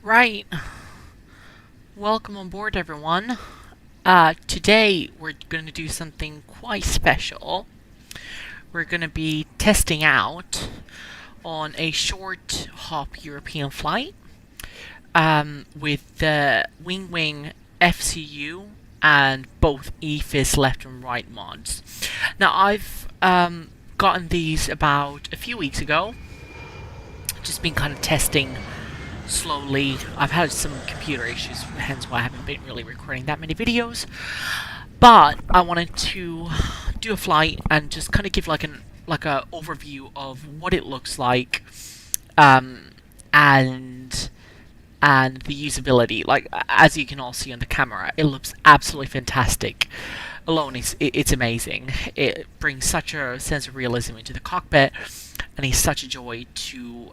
Right. Welcome on board, everyone. Today we're going to do something quite special. We're going to be testing out on a short hop European flight with the Winwing FCU and both EFIS left and right mods. Now I've gotten these about a few weeks ago. Just been kind of testing slowly. I've had some computer issues, hence why I haven't been really recording that many videos. But I wanted to do a flight and just kind of give like a overview of what it looks like, and the usability. Like, as you can all see on the camera, it looks absolutely fantastic. Alone, it's amazing. It brings such a sense of realism into the cockpit, and it's such a joy to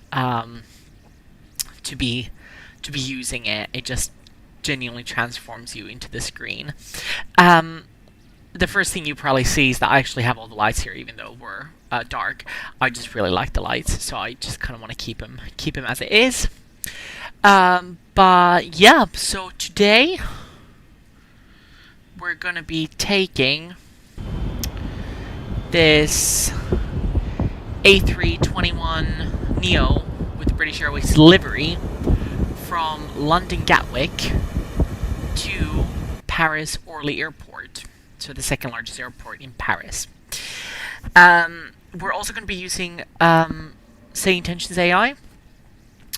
be using it. It just genuinely transforms you into the screen. The first thing you probably see is that I actually have all the lights here, even though we're dark. I just really like the lights, so I just kind of want to keep them as it is. But yeah, so today we're gonna be taking this A321NEO with the British Airways livery from London Gatwick to Paris Orly Airport, so the second largest airport in Paris. We're also going to be using Say Intentions AI,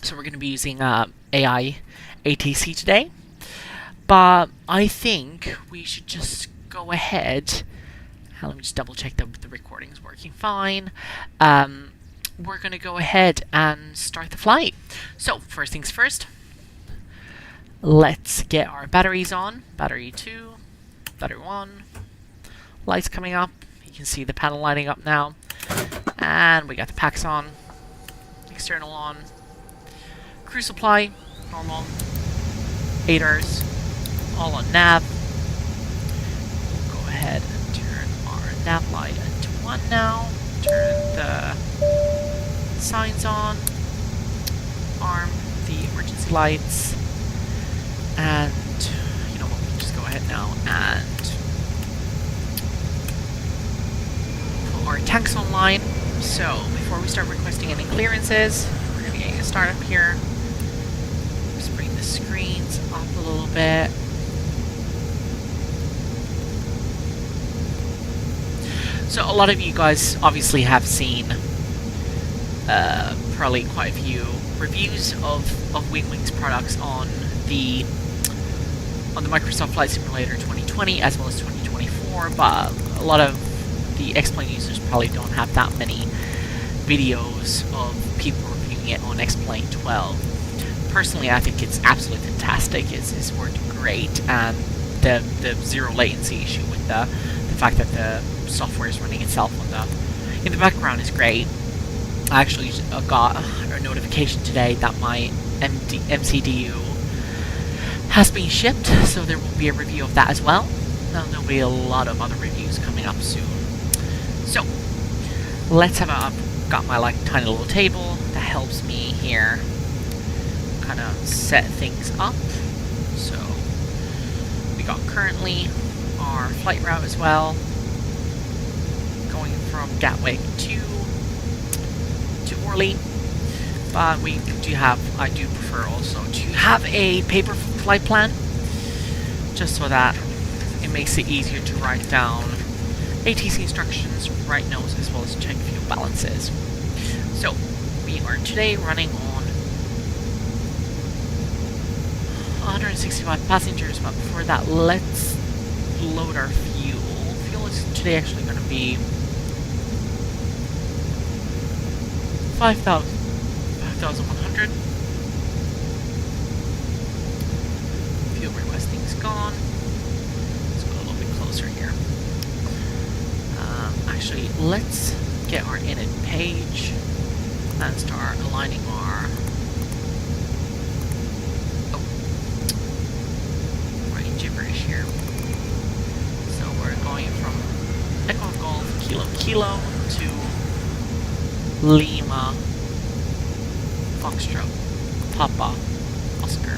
so we're going to be using AI ATC today. But I think we should just go ahead. Let me just double check that the recording is working fine. We're going to go ahead and start the flight. So, first things first, let's get our batteries on. Battery 2, battery 1, lights coming up. You can see the panel lighting up now. And we got the packs on, external on, crew supply, normal, ADARs, all on nav. We'll go ahead and turn our nav light to 1 now. Turn the signs on, arm the emergency lights, and you know what, we can just go ahead now and put our tanks online. So before we start requesting any clearances, we're going to be getting a start up here. Just bring the screens up a little bit. So a lot of you guys obviously have seen probably quite a few reviews of Winwing's products on the Microsoft Flight Simulator 2020 as well as 2024, but a lot of the Xplane users probably don't have that many videos of people reviewing it on Xplane 12. Personally, I think it's absolutely fantastic. It's worked great, and the zero latency issue with the fact that the software is running itself in the background is great. I actually got a notification today that my MCDU has been shipped, so there will be a review of that as well. Now, there'll be a lot of other reviews coming up soon. So, let's have I've got my tiny little table that helps me here kind of set things up. So, we got currently our flight route as well, going from Gatwick to Orly, but I do prefer also to have a paper flight plan, just so that it makes it easier to write down ATC instructions, write notes, as well as check fuel balances. So, we are today running on 165 passengers, but before that, let's load our fuel. Fuel is today actually going to be 5,100. Fuel requesting is gone. Let's go a little bit closer here. Actually, let's get our init page and start aligning our gibberish here. So we're going from Echo Golf Kilo to Lima Foxtrot Papa Oscar.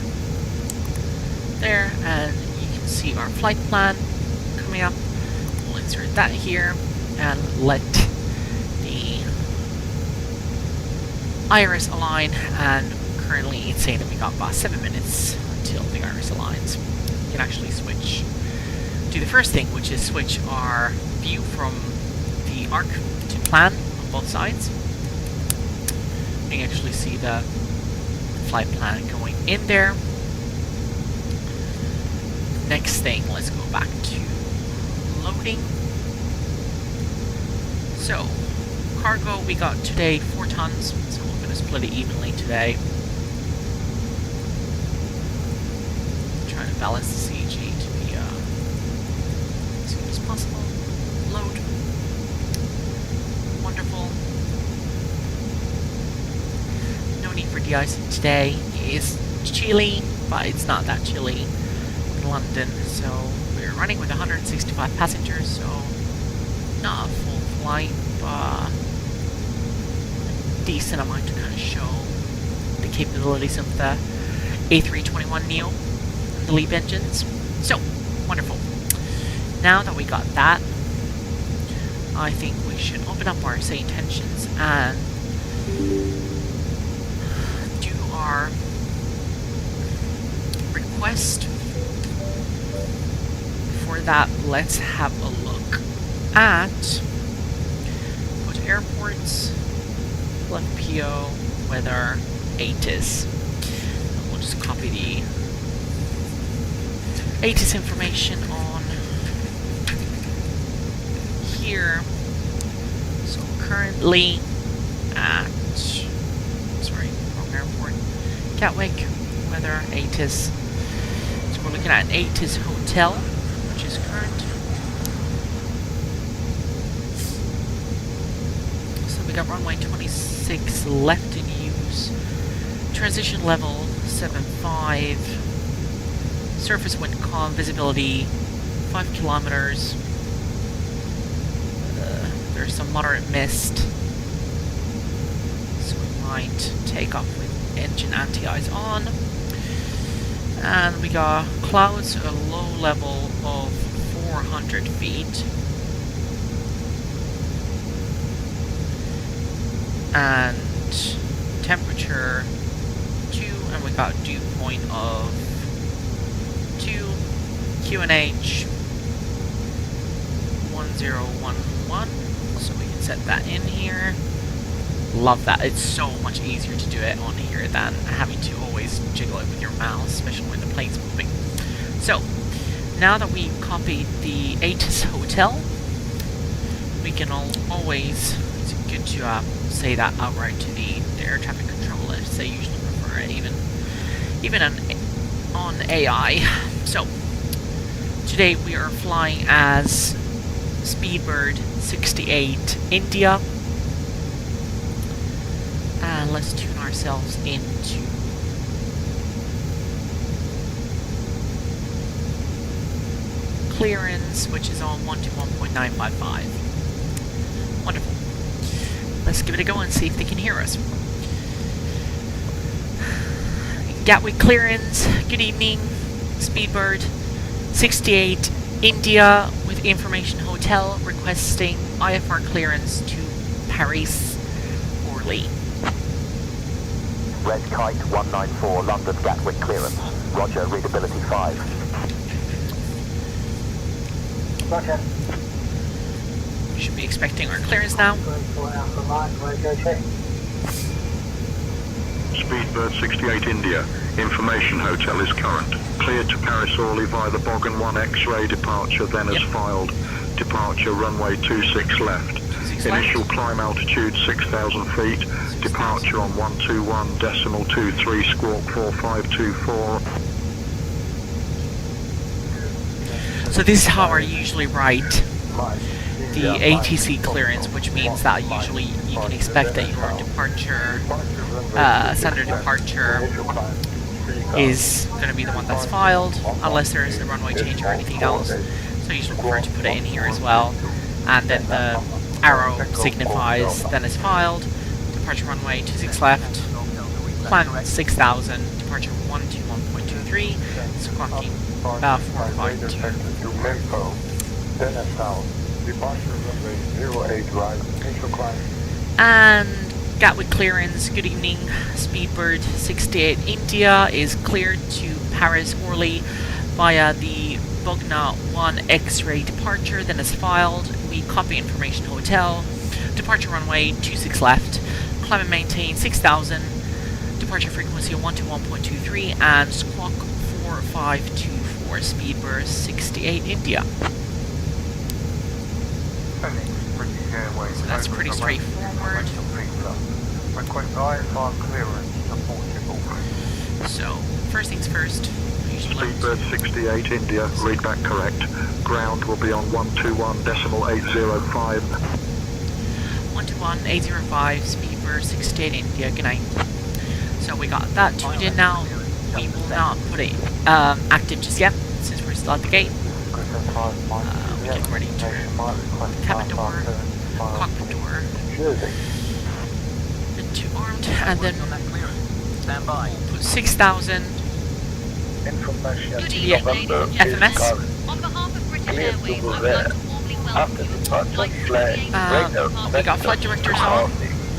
There, and you can see our flight plan coming up. We'll insert that here and let the iris align, and currently it's saying that we got about 7 minutes until the iris aligns. You can actually switch to the first thing, which is switch our view from the arc to plan on both sides. You can actually see the flight plan going in there. Next thing, let's go back to loading. So, cargo we got today 4 tons, so we're going to split it evenly today. Try to balance the CG to be as good as possible. Load. Wonderful. No need for de-icing today. It's chilly, but it's not that chilly in London, so we're running with 165 passengers, so not a full flight, but a decent amount to kind of show the capabilities of the A321NEO and the LEAP engines. So, wonderful. Now that we got that, I think we should open up our say intentions and do our request. For that, let's have a look at go to airports, left PO, weather, ATIS. And we'll just copy the ATIS information on here. So currently at wrong airport, Gatwick, weather, ATIS. So we're looking at an ATIS hotel, which is current. So we got runway 26 left in use. Transition level 7.5. Surface wind calm, visibility 5 kilometers. There's some moderate mist, so we might take off with engine anti-ice on. And we got clouds at a low level of 400 feet. And temperature 2, and we got dew point of 2, QNH 1011, so we can set that in here. Love that. It's so much easier to do it on here than having to always jiggle it with your mouse, especially when the plane's moving. So, now that we copied the ATIS hotel, we can always, it's good to say that outright to the air traffic controllers. They usually prefer it, even on AI. So, today we are flying as Speedbird 68 India. And let's tune ourselves into clearance, which is on 121.955. Wonderful. Let's give it a go and see if they can hear us. Gatwick clearance, good evening. Speedbird 68 India with information hotel requesting IFR clearance to Paris Orly. Red Kite 194 London Gatwick clearance. Roger, readability 5. Roger. We should be expecting our clearance now. Speedbird 68 India. Information hotel is current. Cleared to Paris Orly via the Bogan 1 X-ray departure, then as filed. Departure runway 26 left. Initial climb altitude 6,000 feet. Departure on 121.23 squawk 4524. So this is how I usually write the ATC clearance, which means that usually you can expect that your departure, standard departure, is going to be the one that's filed, unless there's a runway change or anything else. So I usually prefer to put it in here as well. And then the arrow signifies then it's filed. Departure runway 26 left. climb 6,000, departure 121.23, squawking 452. And Gatwick clearance, good evening, Speedbird 68 India is cleared to Paris Orly via the Bogna 1 X-ray departure, then is filed. We copy information hotel, departure runway 26 left, climb and maintain 6,000, departure frequency 121.23, and squawk 4524, Speedbird 68 India. So that's pretty straightforward. So, first things first. Speedbird 68 India, read back correct. Ground will be on 121.805. 121.805, Speedbird 68 India, good night. So we got that tuned in now. We will not put it active just yet, since we're still at the gate. We get ready to cabin door, cockpit door, into armed, and then we'll put 6,000 to the FMS. On behalf of British Airways, I would like to warmly welcome you. We got flight directors on,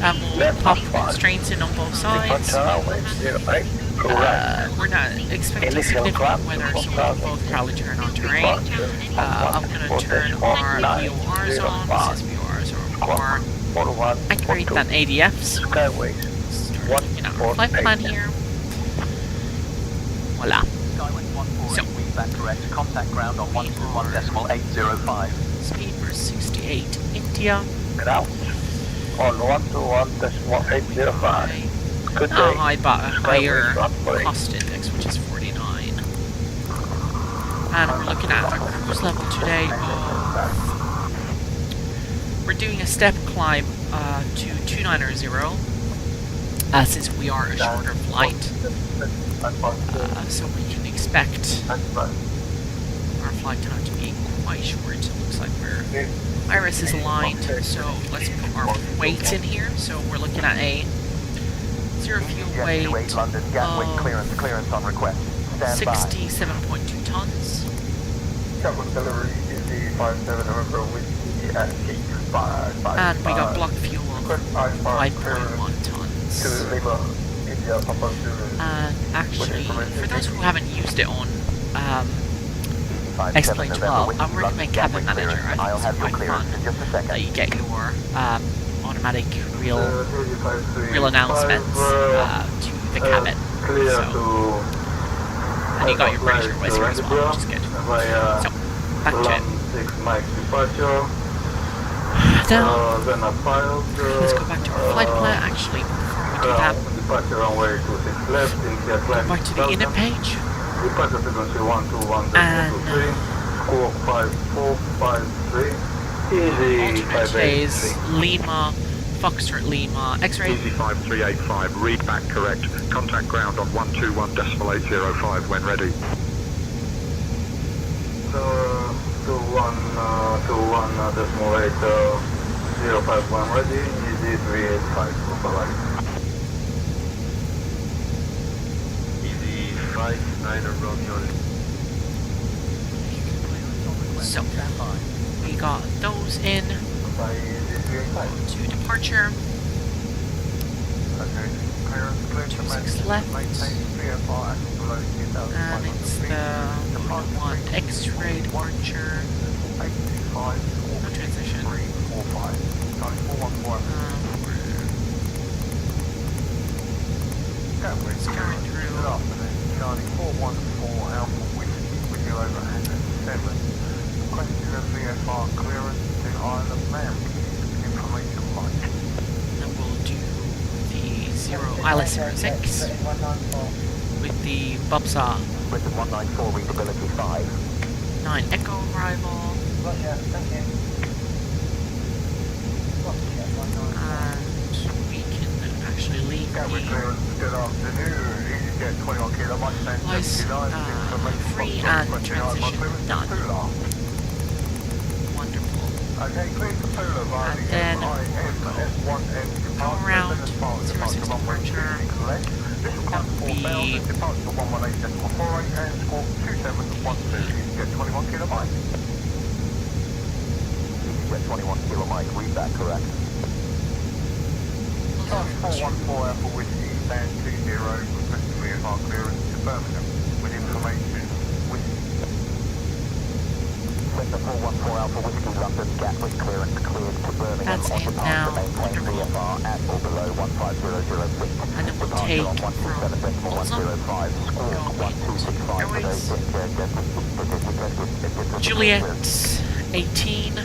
and we'll pop constraints in on both sides. We're not expecting significant weather, so we'll both probably turn on terrain. I'm going to turn our VORs on, since VORs are more accurate than ADFs. Start looking at our flight plan here. Voila. So, contact ground on 121.805. Speedbird 68 India. Ground on 121.805. Good day. Oh, I bought a higher cost index, which is 49. And we're looking at a cruise level today of... We're doing a step climb to 290, since we are a shorter flight. So we can expect our flight time to be quite short. It looks like Iris is aligned, so let's put our weights in here. So we're looking at a zero fuel weight of 67.2 tons. And we got block fuel of 5.1 tons. And actually, for those who haven't used it on Xplane 12, I would recommend Cabin Manager. I think it's quite fun that you get your automatic real announcements to the cabin. So, and you got your British Airways here as well, which is good. So, back to it. Now, let's go back to our flight plan. Actually, before we do that, go back to the inner page. And alternate phase, Lima, Foxtrot Lima, X-ray. Easy 5385, read back correct. Contact ground on 121.805 when ready. So, 21.8.051 ready, easy 385, bye-bye. Easy 59 Romeo. So, we got those in to departure. 26 left. And it's the 1 X-ray departure. No transition. We're scaring through. Charlie 414 Alpha Whiskey with you over 107. Question of VFR clearance to Isle of Man. Information light. And we'll do the ILS 06 with the Bubsa Britain 194, readability 5. 9 Echo arrival. And we can actually leave the flights free and transition done. Wonderful. And then go around 06 departure, That would be Departure 118.48 and squawk 2712. You can get 21 kilobytes. Get 21 kilo Mike, read that correct. Charge 414 Alpha Whiskey, stand 20, requesting VFR clearance to Birmingham with information Whiskey. Center 414 Alpha Whiskey, London, Gatwick clearance cleared to Birmingham. That's on in departure, now. maintain Wonderful. VFR at or below 1500 feet. And then we'll Departure take on from 127.105, squawk going 1265 Airways today. Juliet 18.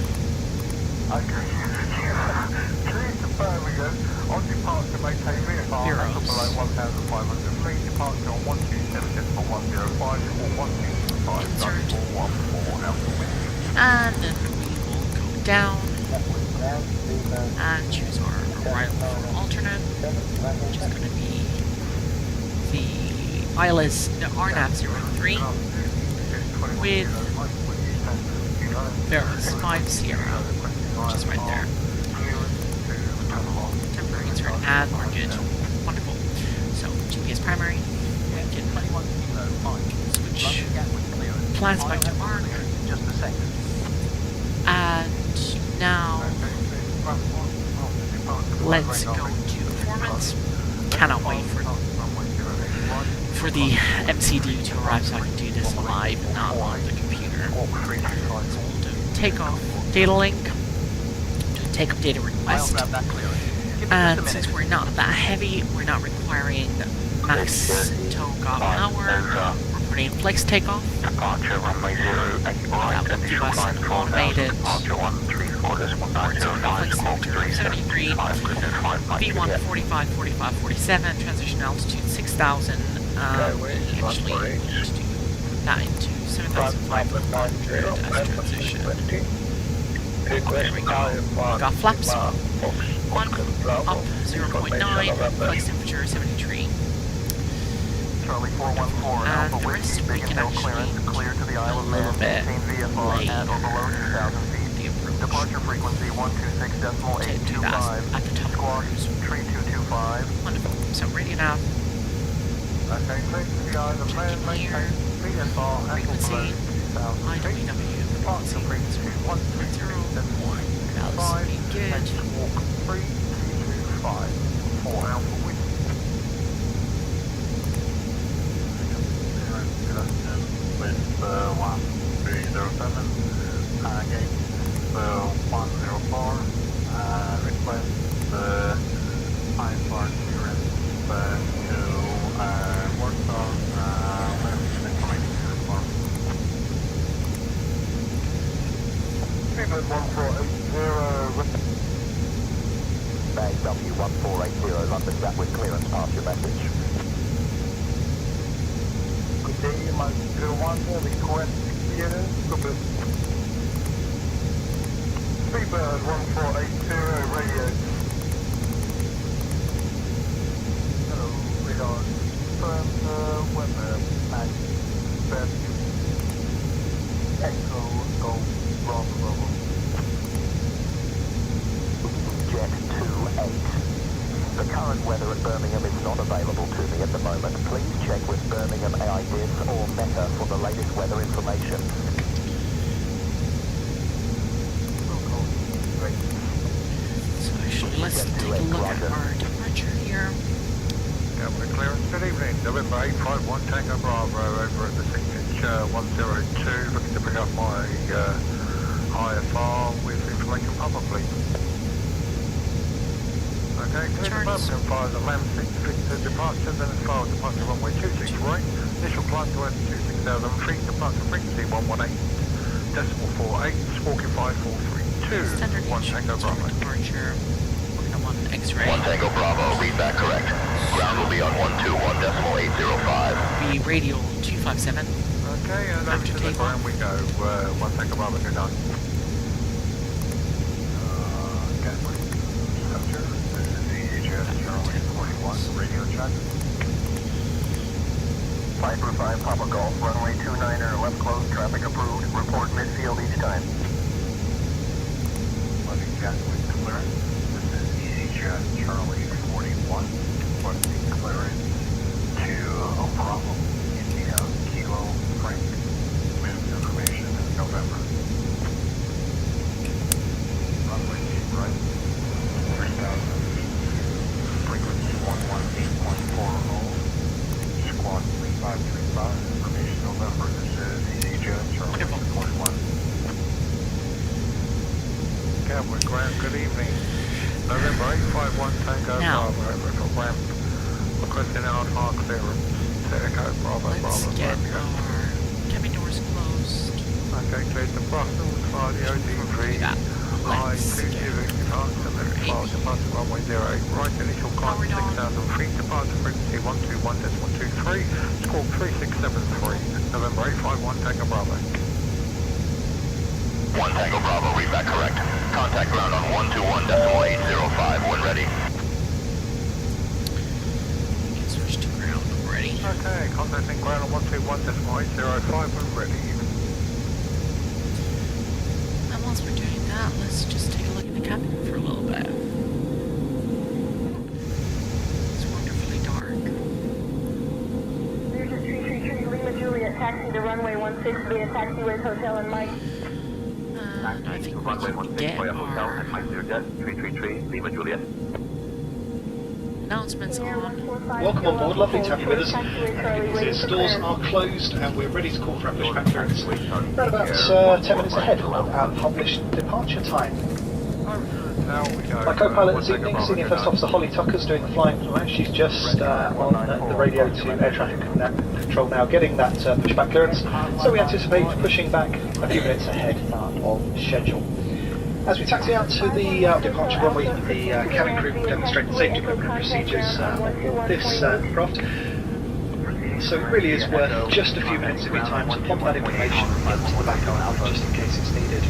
Okay. Clear to Birmingham. On departure, maintain VFR at or below 1500 feet. Departure on 127.105, squawk 1265. Insert. 414 Alpha Whiskey. And then we will go down and choose our arrival from alternate, which is going to be the RNAV 03 with Veros 5 Sierra, which is right there. Temporary insert add, we're good. Wonderful. So GPS primary, we can switch plans back to ARC. Just a second. And now let's go to performance. Cannot wait for the MCD to arrive so I can do this live and not on the computer. So we'll do takeoff data link, do takeoff data request, and since we're not that heavy, we're not requiring max tow power, we're putting in flex takeoff. Departure runway 08 right, That will give us an automated departure 134.105, squawk 73, V1 45, 45, 47, transition altitude 6,000. We actually want to do that into 7,500 as transition. There we go. We got flaps 1, up 0.9, flex temperature 73. Charlie 414 And Alpha the rest Whiskey, we can signal actually clearance clear to the Isle of a little Man, bit maintain VFR at or below 2,000 feet. the approach. Departure frequency 126.825. Do that at the top of Squawk cruise. 3225. Wonderful. So radio now, Okay, clear to the Isle of Man, Checking here. maintain VFR at or Frequency, below 2,000 feet. IWW, Departure frequency 126.7.5. that was pretty good. And squawk 3225 for Alpha Whiskey. With 1307, gate 104, request IFR clearance to Warsaw, information form. Speedbird 1480, Bay W1480, London Gatwick clearance, pass your message. good day, my 01 request clearance, Speedbird 1480, radio. Hello, radar. Confirm weather match. Best. Echo, go, Bravo. Jet 28. The current weather at Birmingham is not available to me at the moment. Please check with Birmingham AIDIS or Meta for the latest weather information. So actually, let's take a look at our departure here. Gatwick clearance, good evening. November 851 Tango Bravo over at the signature 102. Looking to pick up my IFR with information probably. Okay, clear to Birmingham via the land 6 Victor departure, then as far as departure runway 26 right. Initial climb to altitude 6,000 feet, departure frequency 118.48, squawking 5432. Standard 1 Tango Bravo. departure. We're gonna want an X-ray. 1 Tango Bravo, read that correct. Ground will be on 121.805. Be radial 257. Okay, and over to the ground we go. 1 Tango Bravo, good night. Gatwick, Center, this is EHS Charlie 41, radio check. 545 Papa Golf, runway 29er, left close, traffic approved. Report midfield each time. Loading Gatwick clearance. This is EHS Charlie 41, requesting clearance Bravo, India, Kilo, Frank. Move information November. Runway right. 3000 feet. Frequency 118.40. Squawk 3535. Information November. This is EC Jones from 21. Gatwick Ground, good evening. November 851 Tango Now. Bravo, over ramp. Requesting out hard clearance. Echo Bravo, Let's Bravo, get Romeo. our cabin doors closed. Okay, cleared to Brussels, Claudio D3. Yeah. High, Let's 2 get Cubic, departure, left 12, departure runway 08. Right initial climb Powered on. 6,000 feet, departure frequency 121.23, squawk 3673. November 851 Tango Bravo. 1 Tango Bravo, read back correct. Contact ground on 121.805 when ready. We can switch to ground already. Okay, contacting ground on 121.805 when ready. And whilst we're doing that, let's just take a look at the cabin for a little bit. It's wonderfully dark. There's a 333 Lima Juliet, taxi to runway 16 via taxiways Hotel and Mike. And I think we can get our 333 Lima Juliet. announcements on. Welcome on board, lovely to have you with us. The doors are closed and we're ready to call for ambush back clearance. We're about 10 minutes ahead of our published departure time. Now we go. My co-pilot this evening, Senior First Officer Holly Tucker's doing the flying flight. She's just on the radio to air traffic control now, getting that pushback clearance. So we anticipate pushing back a few minutes ahead of schedule. As we taxi out to the departure runway, the cabin crew will demonstrate the safety equipment procedures on this craft. So it really is worth just a few minutes of your time to pop that information into the back of just in case it's needed.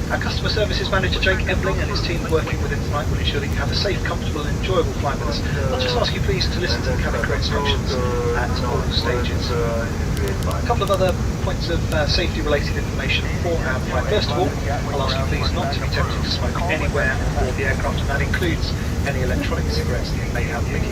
Our customer services manager Jake Embling and his team working with him tonight will ensure that you have a safe, comfortable and enjoyable flight with us. I'll just ask you please to listen to the cabin crew instructions at all stages. A couple of other points of safety related information for our flight. First of all, I'll ask you please not to be tempted to smoke anywhere on board the aircraft, and that includes any electronic cigarettes that you may have with you.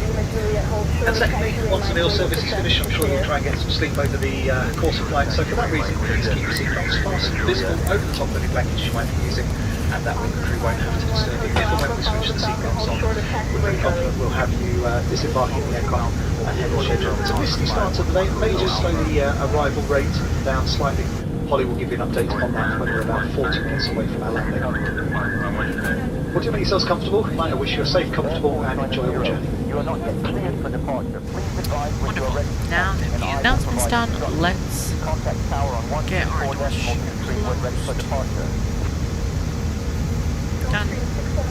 And secondly, once the meal service is finished, I'm sure you'll try and get some sleep over the course of flight, so for that reason, please keep your seatbelts fastened visible over the top of any blankets you might be using, and that way the crew won't have to disturb you. If and when we switch the seatbelts on, we're pretty confident we'll have you disembarking the aircraft ahead of schedule. It's a misty start to the day, may just slow the arrival rate down slightly. Holly will give you an update on that when we're about 40 minutes away from our landing. Well, do you make yourselves comfortable? I wish you a safe, comfortable and enjoyable journey. You are not yet cleared for departure. Please advise when you are ready. Now that the announcement's done, let's Contact tower on get our doors 124.23 when ready for departure. done.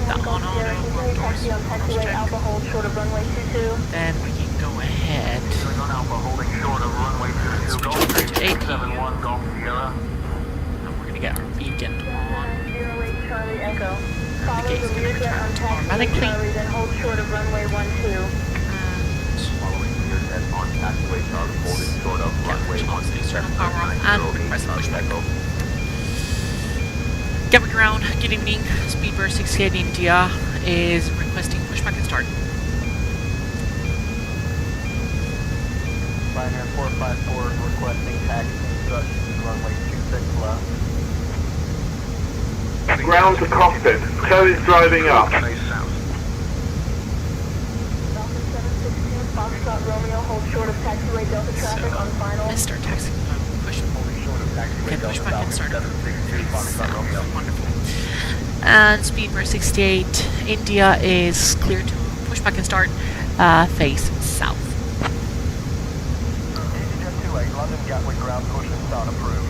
That on auto, our doors cross check. Then we can go ahead. Switch over to AP. And we're gonna get our beacon on. The gate's gonna turn automatically. Then hold short of runway 12. Power on and press the pushback. Gatwick ground, good evening. Speedbird 68 India is requesting pushback and start. Pioneer 454 is requesting taxi instructions, runway 26 left. Ground to cockpit. So is driving up. Foxtrot Romeo, hold short of taxiway Delta traffic on final. Let's start taxi. Push pushback and start. Wonderful. And Speedbird 68 India is clear to pushback and start. Face south. EasyJet 28, London Gatwick ground push and start approved.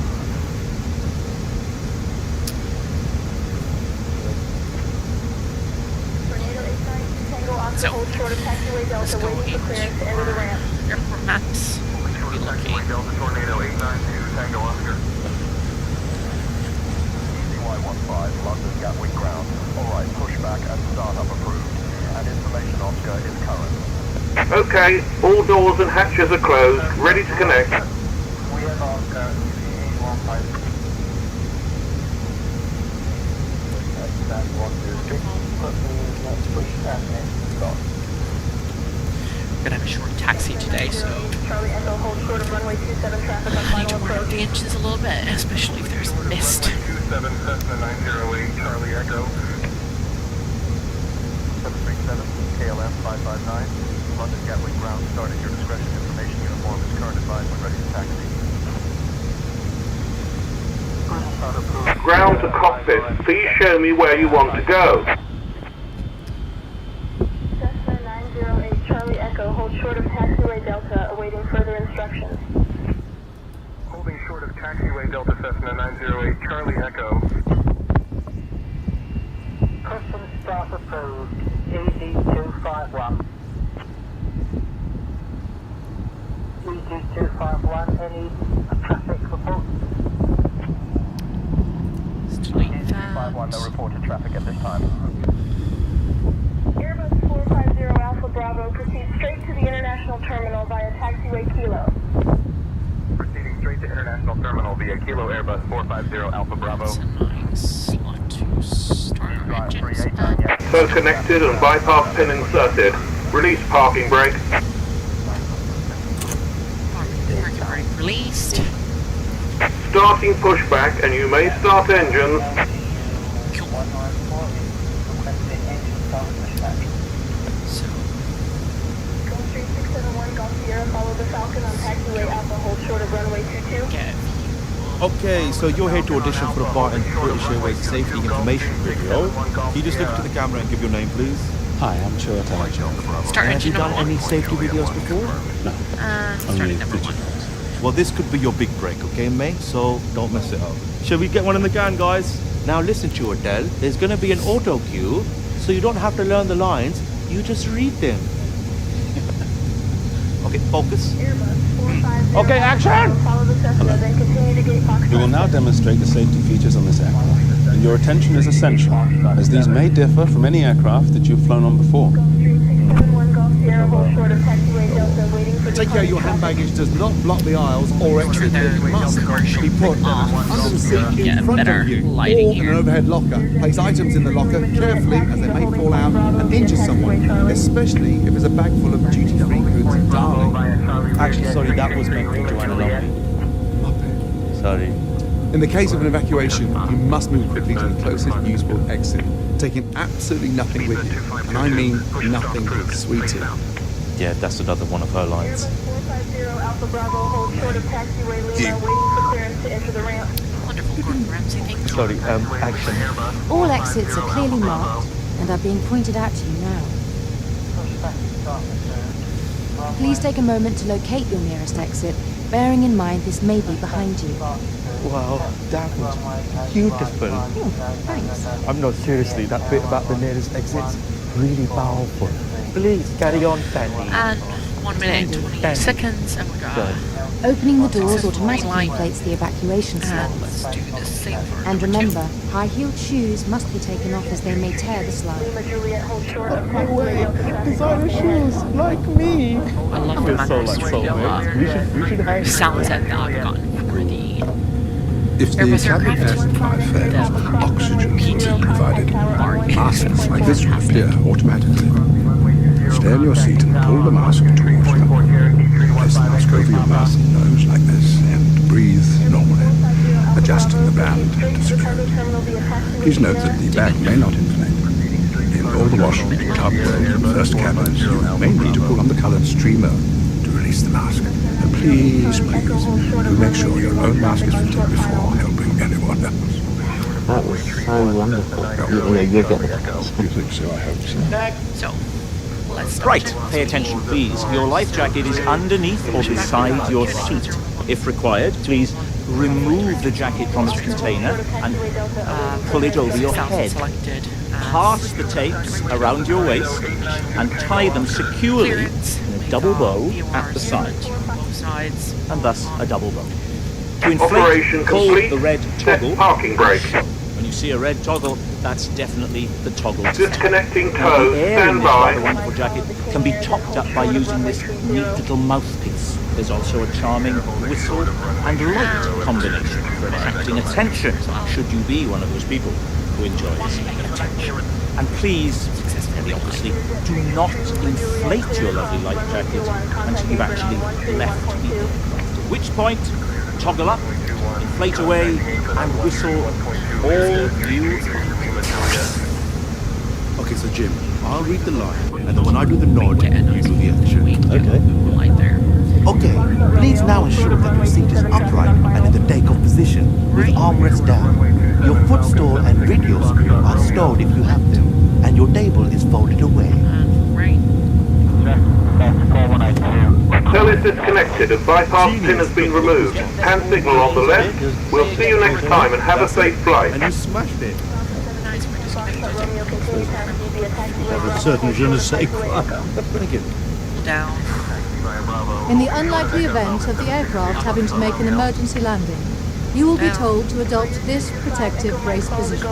So, let's go into airport maps. We're going to be looking. Delta Tornado 892 Tango Oscar. ECY15, London Gatwick ground. Alright, pushback and startup approved. And information Oscar is current. Okay, all doors and hatches are closed. Ready to connect. We have Oscar, ECE15. That's 126. Let's push that next stop. gonna have a short taxi today, so Charlie Echo, hold short of runway 27 traffic on I need to final work approach. the engines a little bit, especially if there's mist. 27 Cessna 908, Charlie Echo. 737, KLM 559. London Gatwick ground start at your discretion. Information uniform is current advised when ready to taxi. Ground to cockpit. Please show me where you want to go. Cessna 908, Charlie Echo, hold short of taxiway Delta, awaiting further instructions. Holding short of taxiway Delta Cessna 908, Charlie Echo. Custom staff approved. ED251. ED251, any traffic report? Let's delete ED251, no that. reported traffic at this time. Airbus 450 Alpha Bravo, proceed straight to the international terminal via taxiway Kilo. Proceeding straight to International Terminal via Kilo Airbus 450 Alpha Bravo. That's a nice slot to start our engines. So connected and bypass pin inserted. Release parking brake. Parking brake released. Starting pushback and you may start engines. Cool. So, Gulfstream 671 Golf Sierra, follow the Falcon on taxiway Alpha, hold short of runway 22. get Okay, so you're here to audition for a part in British Airways Safety Information Video. Can you just look to the camera and give your name, please? Hi, I'm Stuart Alexander. start Have you engine done number any one. safety videos before? No, Starting only number one. digital. Well, this could be your big break, okay, mate? So don't mess it up. Shall we get one in the can, guys? Now listen to Adele. There's going to be an auto cue, so you don't have to learn the lines. You just read them. Okay, focus. Airbus 450 Okay, action! Follow the Cessna, then continue to gate Foxtrot. We will now demonstrate the safety features on this aircraft. And your attention is essential, as these may differ from any aircraft that you've flown on before. Gulfstream 671 Golf Sierra, hold short of taxiway Delta, waiting for Take care your hand baggage does not block the aisles or exit. Turn It the must commercial be put off under the seat get in front better of you lighting or in here. an overhead locker. Place items in the locker carefully as they may fall out and injure someone, especially if there's a bag full of duty-free goods and darling. Actually, sorry, that was meant for Joanna Lumley. Sorry. In the case of an evacuation, you must move quickly to the closest usable exit, taking absolutely nothing with you. And I mean nothing, sweetie. Yeah, that's another one of her lines. Airbus 450 Alpha Bravo, hold short of taxiway Lima, waiting for clearance to enter the ramp. Wonderful, Gordon Ramsay. Thank you. Sorry, action. All exits are clearly marked and are being pointed out to you now. Please take a moment to locate your nearest exit, bearing in mind this may be behind you. Wow, that was beautiful. Thanks. No, seriously, that bit about the nearest exit's really powerful. Please carry on, Sandy. And 1 minute and 20 seconds, and we're done. Opening the doors automatically inflates the evacuation And slot. let's do the same for And number two. remember, high-heeled shoes must be taken off as they may tear the slide. Lima Juliet, hold short of taxiway Delta traffic. Designer shoes, like me. I love the so like soulmates. We should hang. sound set that I've gotten for the If the Airbus cabin air aircraft, supply fails, oxygen will be provided. bark. Masks like this will appear automatically. Stay in your seat and pull the mask towards you. Place the mask over your mouth and nose like this and breathe normally, adjusting the band to security. Please note that the bag may not inflate. In all the washroom, tub world, and first cabins, you may need to pull on the coloured streamer to release the mask. And please, do make sure your own mask is fitted before helping anyone else. That was so wonderful. You're getting it. You think so? I hope so. So, let's start. Right, pay attention please. Your life jacket is underneath or beside your seat. If required, please remove the jacket from its container and pull it over your head. Selected. Pass the tapes around your waist and tie them securely in a double bow at the side, Both sides. and thus a double bow. To inflate, Operation pull complete. the red Set toggle. parking brake. When you see a red toggle, that's definitely the toggle. Disconnecting Now, tow. the air in Stand this rather by. wonderful jacket can be topped up by using this neat little mouthpiece. There's also a charming whistle and light combination for attracting attention, should you be one of those people who enjoys attention. And please very obviously, do not inflate your lovely life jacket until you've actually left the aircraft. At which point, toggle up, inflate away, and whistle all you Okay, so Jim, I'll read the line, and then when I do the nod, you do the action. Okay. Right there. Okay, please now ensure that your seat is upright and in the takeoff position, with armrests down. Your footstool and radio screen are stowed if you have them, and your table is folded away. Right. Toliss is connected. A bypass pin has been removed. Hand signal on the left. We'll see you next time and have a safe flight. And you smashed it. Nice, we're disconnected. A certain je ne sais quoi. Thank you. Down. In the unlikely event of the aircraft having to make an emergency landing, you will be told to adopt this protective brace position.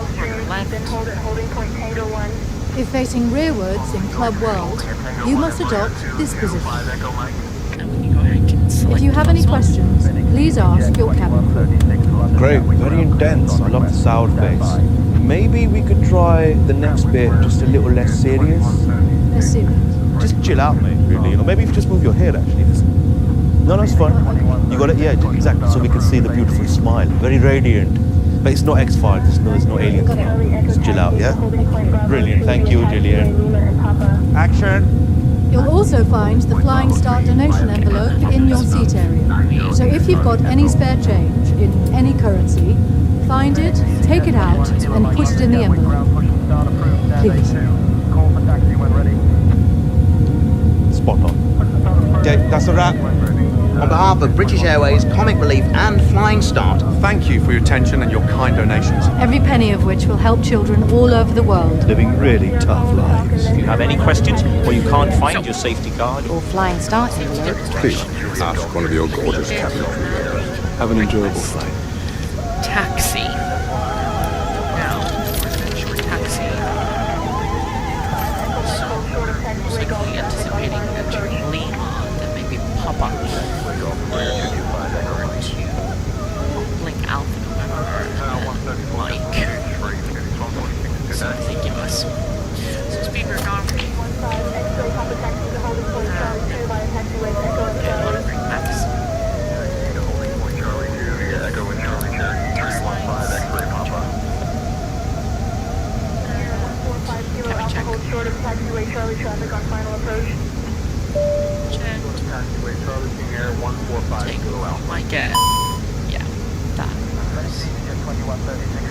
If facing rearwards in Club World, you must adopt this position. If you have any questions, please ask your cabin crew. Great, very intense. I love the sour face. Maybe we could try the next bit just a little less serious? Less serious? Just chill out, mate, really. Or maybe if you just move your head, actually. No, it's fine. You got it? Yeah, exactly. So we can see the beautiful smile. Very radiant. But it's not X-Files. There's no aliens. Just chill out, yeah? Brilliant. Thank you, Gillian. Action! You'll also find the Flying Start donation envelope in your seat area. So if you've got any spare change in any currency, find it, take it out, and put it in the envelope. Please. Spot on. Okay, that's a wrap. On behalf of British Airways, Comic Relief and Flying Start, thank you for your attention and your kind donations. Every penny of which will help children all over the world. Living really tough lives. If you have any questions or you can't find your safety card or Flying Start envelope, Please ask one of your gorgeous cabin crew members. Have an enjoyable flight. Taxi. Now, short taxi. So, likely anticipating entering Lima, then maybe Papa. Blink Alpha November, and Mike. So they give us. So speaker gone. Okay, I want to bring maps. Cabin check. Short of taxiway Charlie traffic on final approach. Check. Taxiway Charlie King Air 145 Kilo Alpha. My guess. Yeah, that.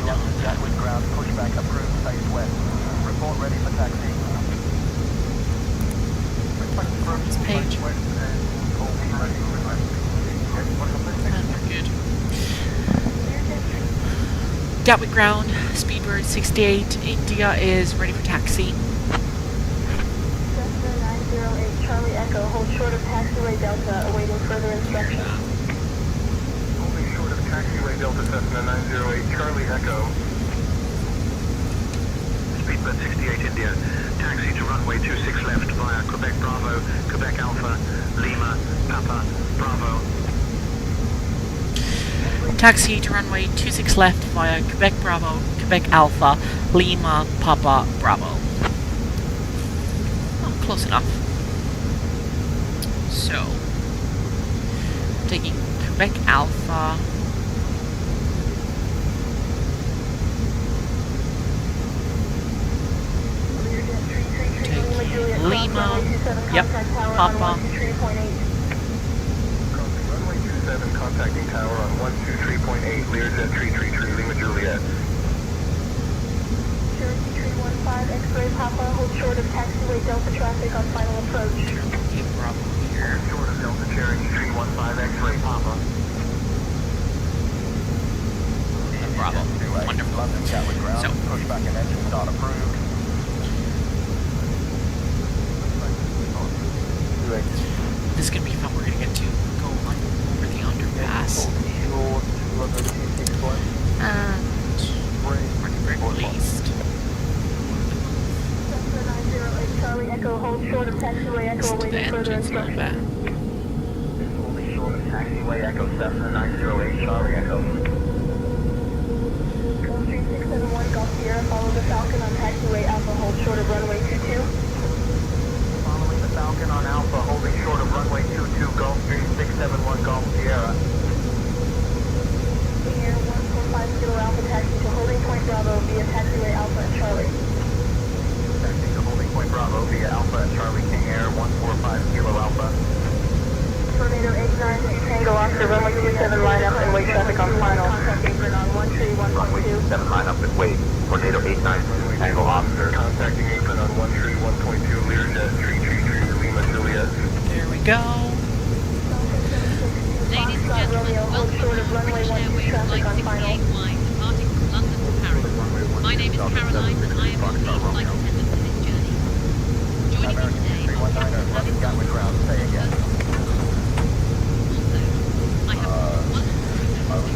No, Gatwick ground pushback approved face west. Report ready for taxi. Performance page. And we're good. Gatwick ground, Speedbird 68, India is ready for taxi. Cessna 908 Charlie Echo, hold short of taxiway Delta, awaiting further instructions. Holding short of taxiway Delta Cessna 908 Charlie Echo. Speedbird 68 India, taxi to runway 26 left via Quebec Bravo, Quebec Alpha, Lima, Papa, Bravo. Taxi to runway 26 left via Quebec Bravo, Quebec Alpha, Lima, Papa, Bravo. Oh, close enough. So, taking Quebec Alpha. Taking Lima. Yep, Papa. Contacting tower on 123.8, Learjet 333, Lima Juliet. Cherokee 315, X-ray Papa, hold short of taxiway Delta traffic on final approach. Cherokee Bravo here. Short of Delta Cherokee 315, X-ray Papa. Bravo. Wonderful. So, Pushback and engine start approved. this is going to be fun. We're going to get to go on over the underpass. And running brake released. Cessna 908 Charlie Echo, hold short of taxiway Echo, The awaiting further engine's going back. instructions. Holding short of taxiway Echo Cessna 908 Charlie Echo. 13671 Golf Sierra, follow the Falcon on taxiway Alpha, hold short of runway 22. Falcon on Alpha, holding short of runway 22, Gulf Stream 671 Golf Sierra. Air 145 Kilo Alpha taxi to holding point Bravo via taxiway Alpha and Charlie. Taxi to holding point Bravo via Alpha and Charlie, King Air 145 Kilo Alpha. Tornado 89 Tango Oscar, runway 27 line up and wait traffic on final. Contact apron on 131.2. 7 line up and wait. Tornado 89 Tango Oscar. Contacting apron on 131.2, Learjet 333 Lima Juliet. There we go. Ladies and gentlemen, welcome to British Airways Flight 68Y, departing from London to Paris. My name is Caroline, and I am your lead flight attendant for this journey. Joining me today are Captain Alex Gatwick ground. Say again.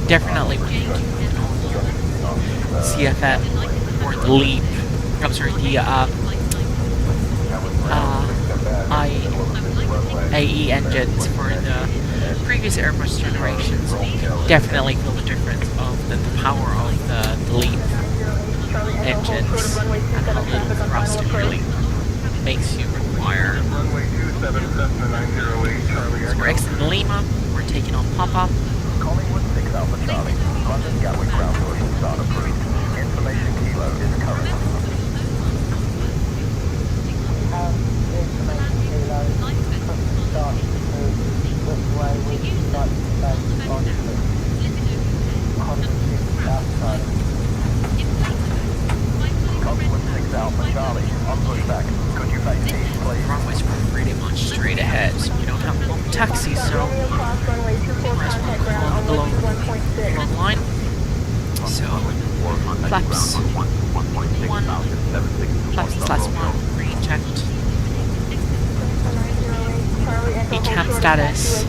Definitely when you CFM or the LEAP, I'm sorry, the IAE engines for the previous Airbus generations, you can definitely feel the difference of the power of the LEAP engines and how little thrust it really makes you require. So we're exiting Lima, we're taking on Papa. Collingwood 6 Alpha Charlie. London Gatwick ground pushing start approved. Information kilo is current. Information kilo, pushing start approved. Which way would you like to take on Collingwood 6 Alpha Charlie? Collingwood 6 Alpha Charlie. On pushback. Could you face east, please? Runways were pretty much straight ahead, so you don't have long taxis, so below the line. So flaps 1, flaps slash 1, green checked. Cam status.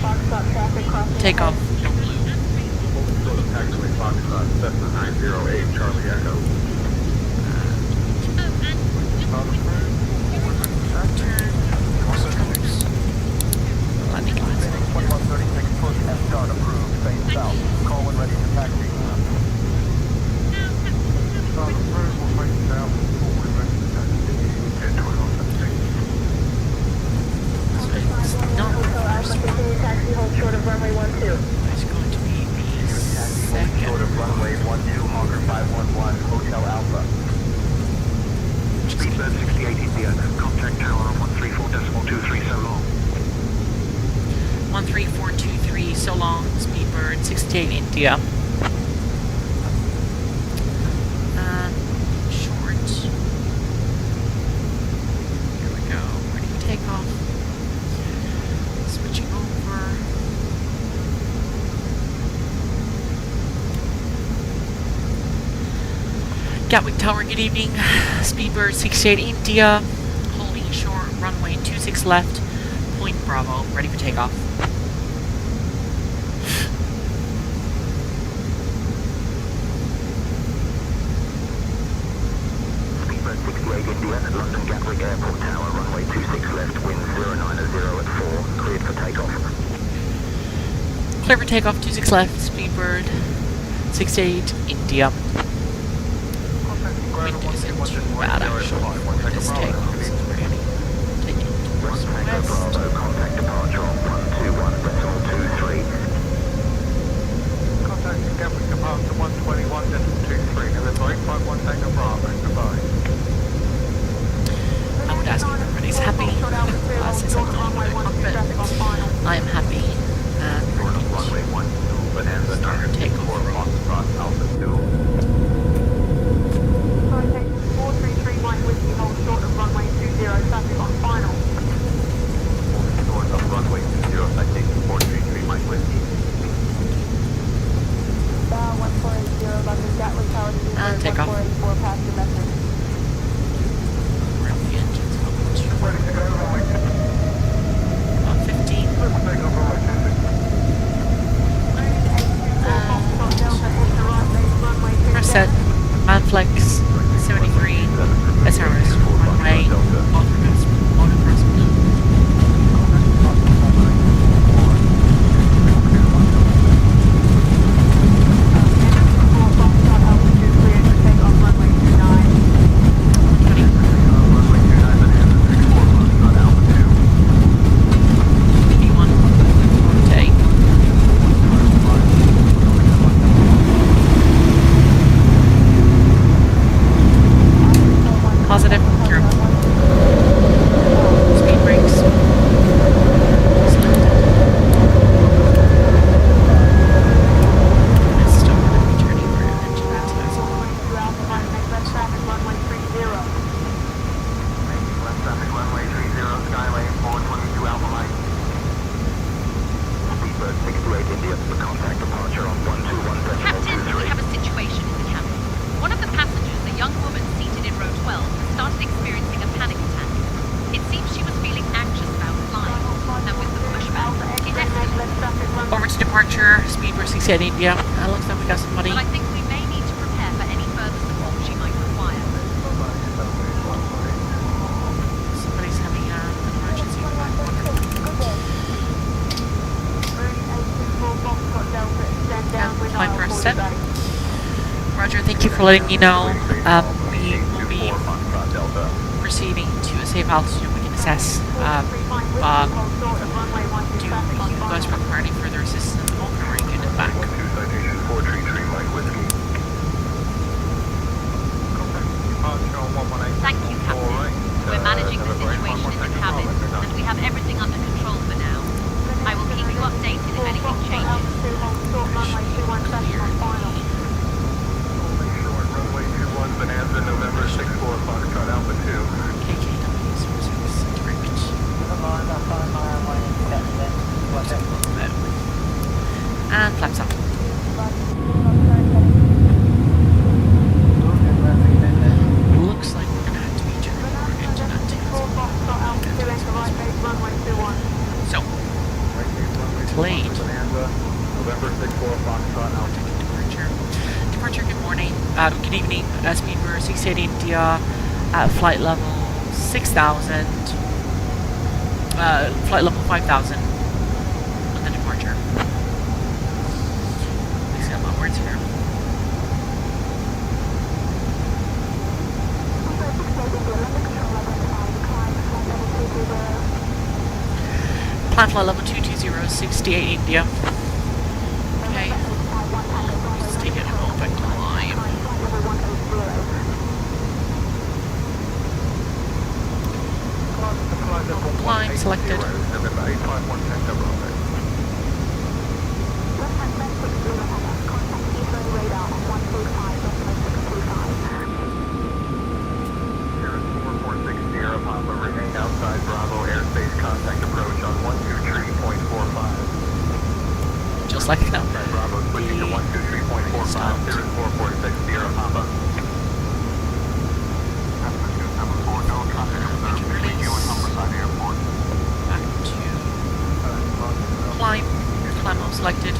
Takeoff, no blue. Taxiway Foxtrot, Cessna 908, Charlie Echo. Landing lines. 2136 push and start approved. Face south. Call when ready to taxi. Start approved, we'll face south. Call when ready to taxi. At 2176. Continue taxi, hold short of runway 12. It's going to be the second. Short of runway 12, Hawker 511, Hotel Alpha. Speedbird 68 India, contact tower on 134.23, so long. 13423, so long, Speedbird 68 India. Short. Here we go, ready for takeoff. Switching over. Gatwick Tower, good evening. Speedbird 68 India, holding short, runway 26 left, point Bravo, ready for takeoff. Speedbird 68 India at London Gatwick Airport Tower, runway 26 left, wind 090 at 4, cleared for takeoff. Clear for takeoff, 26 left, Speedbird 68 India. Wind isn't too bad actually for this takeoff, so we're heading, taking towards the west. Bravo, contact departure on 121.23. Contacting Gatwick departure 121.23, delivery 51 Tango Bravo, goodbye. I would ask if everybody's happy. Say something in the cockpit. I am happy and ready to start takeoff. Citation 433 Mike Whiskey, hold short of runway 20, traffic on final. Short of runway 20, citation 433 Mike Whiskey. Bow 1480, London Gatwick Tower, And take off. 1484, pass your message. Where are the engines going to? About 15. Press set. Manflex 73. SRS runway. Autocross blue. X-ray India for contact departure on 121.23. Captain, we have a situation in the cabin. One of the passengers, a young woman seated in row 12, has started experiencing a panic attack. It seems she was feeling anxious about flying, and with the pushback, it escalated. Over to departure, Speedbird 68 India. Looks like we got somebody. But I think we may need to prepare for any further support she might require. Somebody's having an emergency. Climb for a set. Roger, thank you for letting me know. We will be proceeding to a safe altitude we can assess. Do you guys require any further assistance at the moment, or are you good at back? Thank you, Captain. We're managing the situation in the cabin, and we have everything under control for now. I will keep you updated if anything changes. Bonanza, November 64, Foxtrot Alpha 2. KKW 06, correct. And flaps up. Looks like we're gonna have to be turning into that So, played. November 64, Foxtrot Alpha. Departure, good morning. Good evening. Speedbird 68 India at flight level 6,000. Flight level 5,000 on the departure. Please get my words here. Plan flight level 220, 68 India. Okay. Just take it all back to climb. Climb selected. Remain outside Bravo airspace contact approach on 123.45. Just like that. Bravo switching to 123.45. There is 446 Sierra Papa. No traffic observed between you and Humberside Airport. Back to climb. Climb mode selected.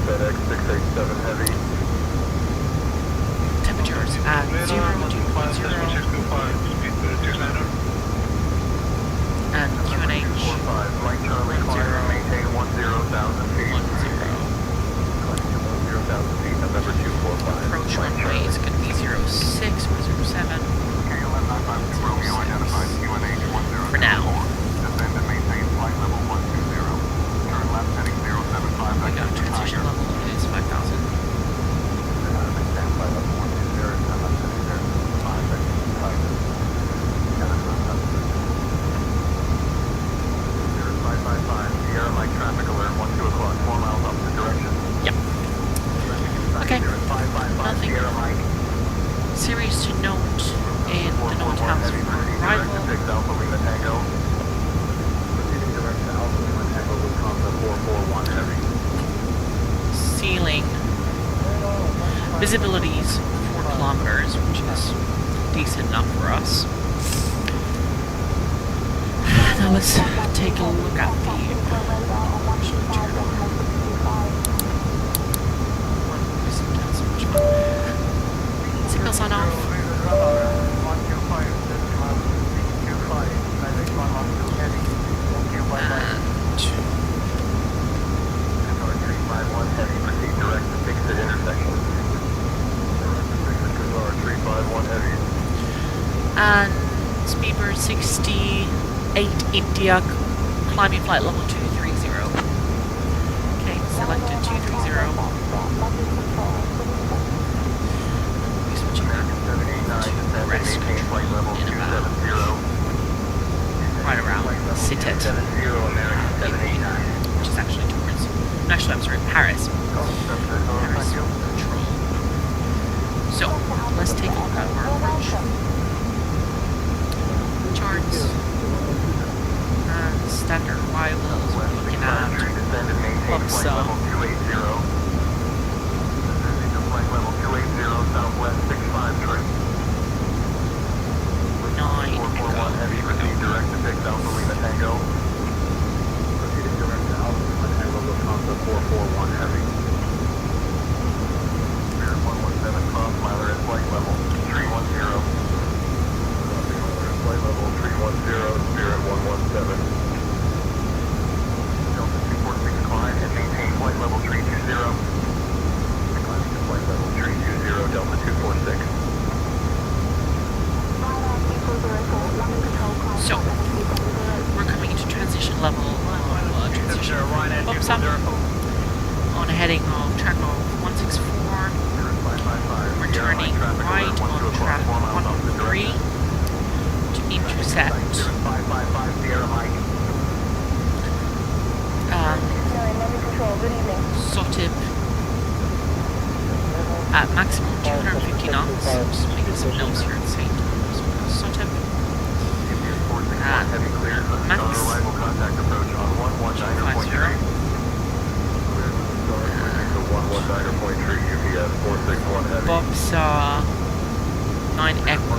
FedEx 687 Heavy. Temperatures at 0 to 2.0. And QNH 45, Mike Charlie, climb and maintain 10,000 feet. 10,000 feet, November 245. Approach runway is going to be 06 or 07. For now. Descend and maintain flight level 120. Turn left heading 075. We got transition level is 5,000. Sierra Mike traffic alert 1 2 o'clock 4 miles opposite direction. Yep. Okay. Nothing serious to note in the note house for arrival. Ceiling visibility is 4 kilometers, which is decent enough for us. Now let's take a look at the signals on off. And Speedbird 68 India, climbing flight level 230. Okay, selected 230. We're switching to rest control in about right around Sitet, which is actually towards, actually I'm sorry, Paris. Paris control. So, let's take a look at our approach. Charts. And standard arrivals, we're looking at Upsell. Flight level 280, Southwest 65 tree. 9 441 Heavy, proceed direct to 6 Alpha Lima Tango. Proceeding direct to Alpha Lima Tango, Lufthansa 441 Heavy. Spirit 117, cross miler at flight level 310. Flight level 310, Spirit 117. Delta 246 climb and maintain flight level 320. Climbing to flight level 320, Delta 246. So, we're coming into transition level, transition on a heading of track of 164. We're turning right on track 103 to intercept Sotip at maximum 250 knots. Just making some notes here at the same time. So Sotip at max 250. Bobsa 9 Echo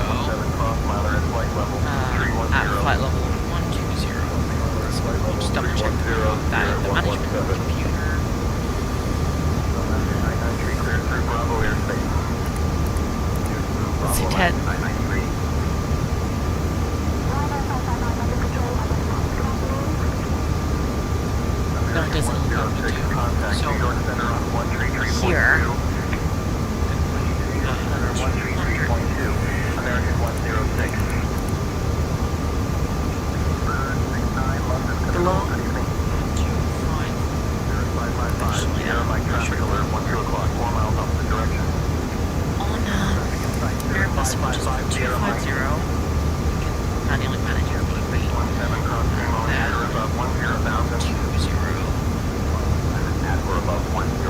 at flight level 120. So we'll just double check that in the management computer. Sitet. No, it doesn't look like we do. So, here, below, Airbus, which is 250, manually manage your rate. That 2-0. We're above 10,000,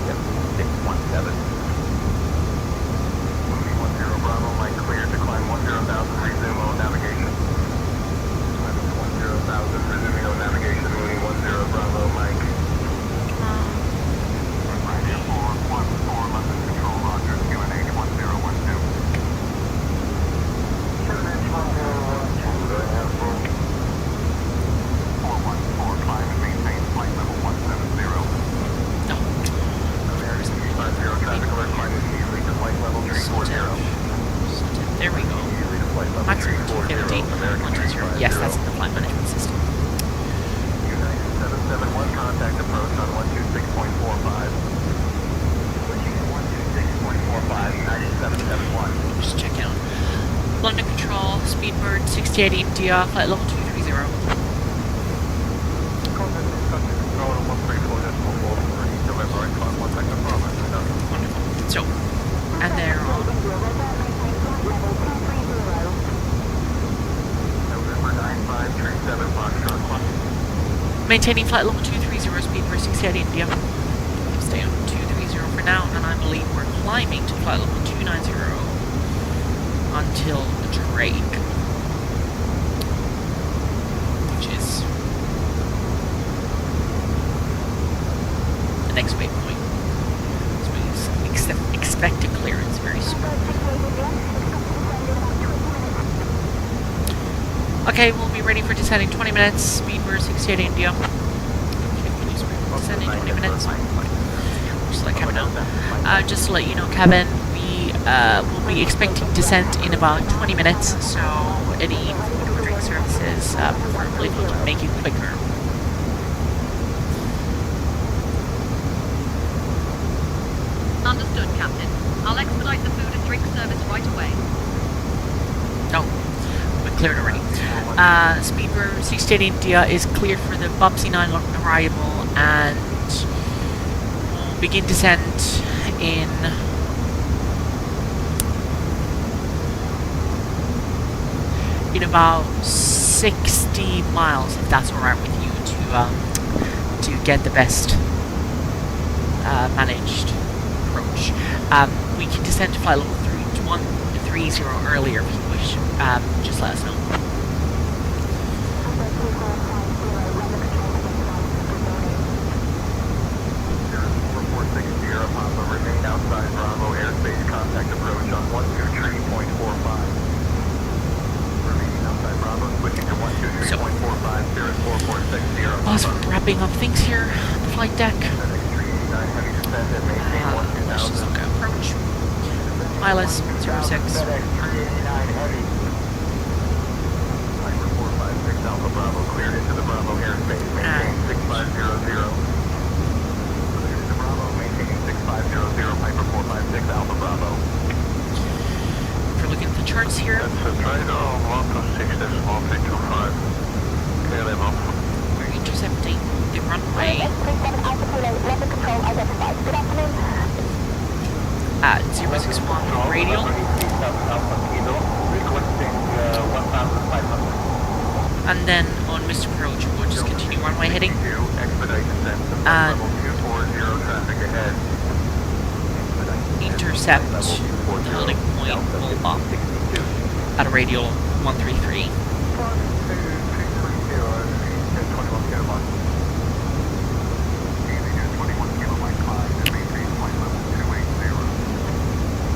yep, 617. Moving 10 Bravo, Mike clear to climb 10,000, resume on navigation. Climbing to 10,000, resuming on navigation, moving 10 Bravo, Mike. Right, 414, London Control, Roger, QNH 1012. 68 India, flight level 230. Wonderful. So, and they're on. Maintaining flight level 230, speed for 68 India. Stay on 230 for now, and I believe we're climbing to flight level 290 until Drake, which is the next waypoint. So we expect a clearance very soon. Okay, we'll be ready for descending 20 minutes. Speed for 68 India. Descending 20 minutes. Just let Cabin know. Just to let you know, Cabin, we will be expecting descent in about 20 minutes, so any food or drink services, preferably we can make it quicker. Understood, Captain. I'll expedite the food and drink service right away. Oh, we're cleared already. Speed for 68 India is cleared for the Bubsy 9 arrival, and we'll begin descent in about 60 miles, if that's alright with you, to get the best managed approach. We can descend to flight level 130 earlier if you wish. Just let us know. Remain outside Bravo airspace. Contact approach on 123.45. Remaining outside Bravo, switching to 123.45. Cirrus 4460. Whilst wrapping up things here, the flight deck. Let's just look at approach. ILS 06. Alpha Bravo cleared into the Bravo airspace. Maintain 6500. Maintaining 6500, Piper 456, Alpha Bravo. If you're looking at the charts here. That's a trade on 126.325. Clear them off. We're intercepting the runway at 061 radial. And then on missed approach, we'll just continue runway heading. And intercept the holding point Volba at a radial 133.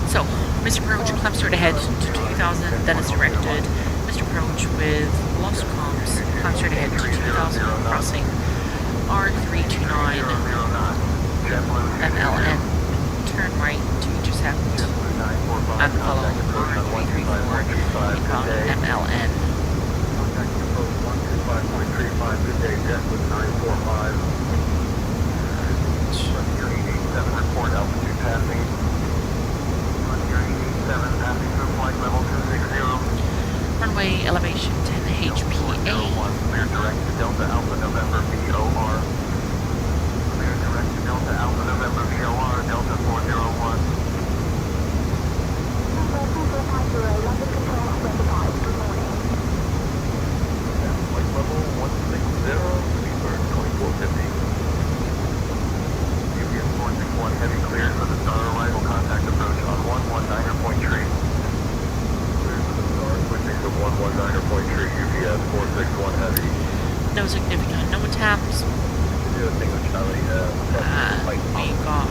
So, missed approach, climb straight ahead to 2000, then it's directed. Missed approach with lost comms, climb straight ahead to 2000, crossing R329 MLN, turn right to intercept, and follow R334 inbound MLN. Contact approach 125.35, good day, Jetwood 945. Frontier 887, report altitude passing. Frontier 887, passing through flight level 260. Runway elevation 10 HPA. Clear direct to Delta Alpha November VOR. Clear direct to Delta Alpha November VOR, Delta 401. Flight level 160, speedbird 2450. UPS 461 heavy cleared for the star arrival, contact approach on 119er point tree. Switching to 119er point tree, UPS 461 heavy. No significant no attempts. We got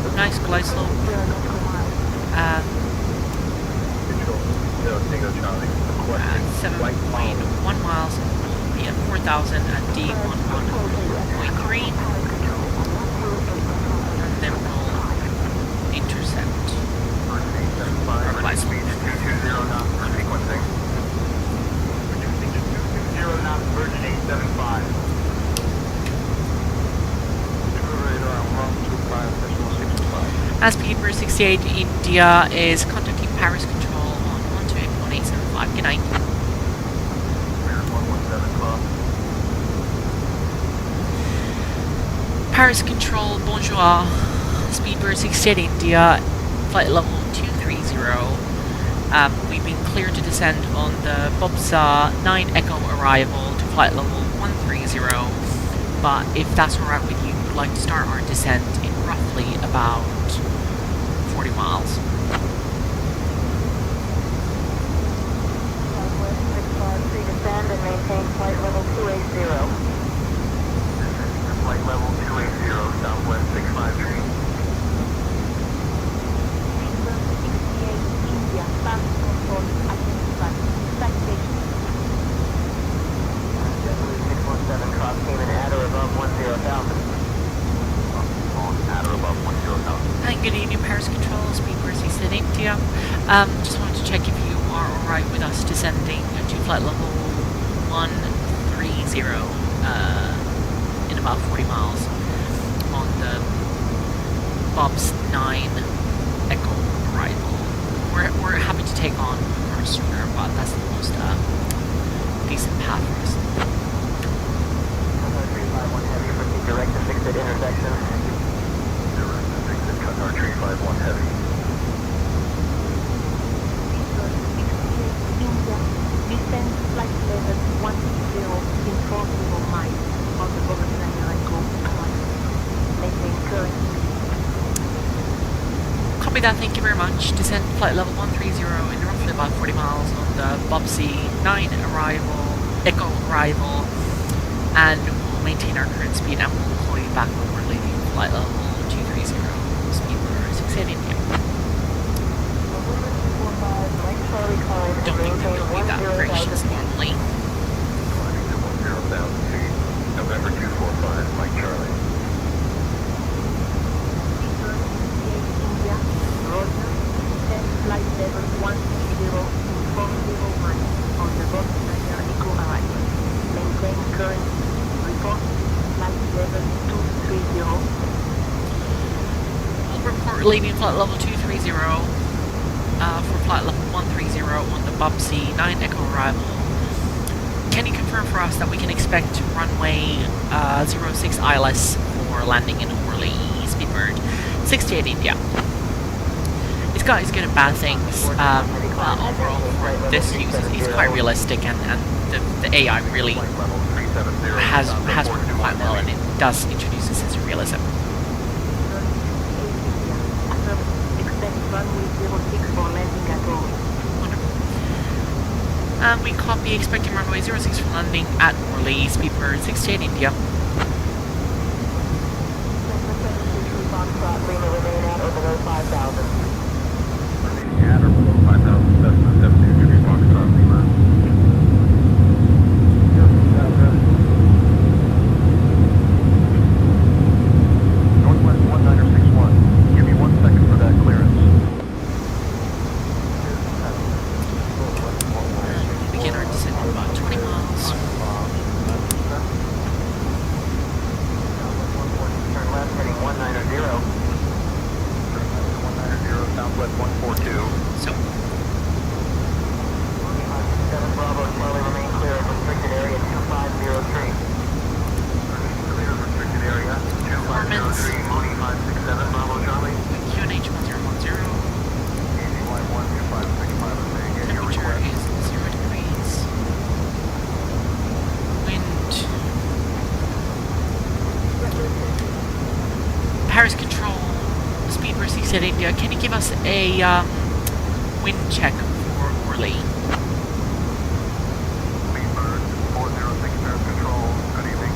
a nice glide slope. 7.1 miles, we'll be at 4,000 at D11.3. And then we'll intercept our glide slope. 220 knots for sequencing. Reducing to 220 knots, Virgin 875. Radar 125.65. As Speedbird 68 India is contacting Paris Control on 128.875. Good night. Paris Control, bonjour. Speedbird 68 India, flight level 230. We've been cleared to descend on the Bobsa 9 Echo arrival to flight level 130. But if that's alright with you, we'd like to start our descent in roughly about 40 miles. Southwest 653, descend and maintain flight level 280. Flight level 280, Southwest 653. India, fast control, identified. Citation. Gatwick 617, cross came in at or above 10,000. At or above 10,000. And good evening, Paris Control, Speedbird 68 India. Just wanted to check if you are alright with us descending to flight level 130 in about 40 miles on the Bob's 9 Echo arrival. We're happy to take on our sooner, but that's the most decent path for us. 351 heavy, proceed direct to exit intersection. Direct to exit Qatar 351 heavy. India, descend flight level 130 in 40 miles on the Bob's 9 Echo arrival. Maintain current speed. Copy that, thank you very much. Descend flight level 130 in roughly about 40 miles on the Bobsy 9 arrival, Echo arrival, and we'll maintain our current speed and we'll call you back when we're leaving flight level 230, Speedbird 68 India. Don't think that they'll be that gracious normally. Climbing to 10,000 feet, November 245, Mike Charlie. Roger, descend flight level 130 in 40 miles on the Bob's 9 Echo arrival. Maintain current speed. Report flight level 230. We'll report leaving flight level 230 for flight level 130 on the Bobsy 9 Echo arrival. Can you confirm for us that we can expect runway 06 ILS for landing in Orly, Speedbird 68 India? This guy is good and bad things. Overall, for this use, he's quite realistic, and the AI really has worked quite well, and it does introduce a sense of realism. Expect runway 06 for landing at Orly. Wonderful. And we copy expecting runway 06 for landing at Orly, Speedbird 68 India. Remain at or below 5,000. At or below 5,000, Cessna 72 degree Foxtrot Lima. Northwest 1961. Give me 1 second for that clearance. We begin our descent at about 20 miles. Turn left, heading 190. Southwest 142. So, 7 Bravo, Charlie, remain clear of restricted area 2503. Clear of restricted area 2503, Mooney 567, Bravo, Charlie. QNH 1010. AZY 12565 is saying your Temperature request. is 0 degrees. Wind. Paris Control, Speedbird 68 India, can you give us a wind check for Orly? Speedbird 406 Paris Control, good evening.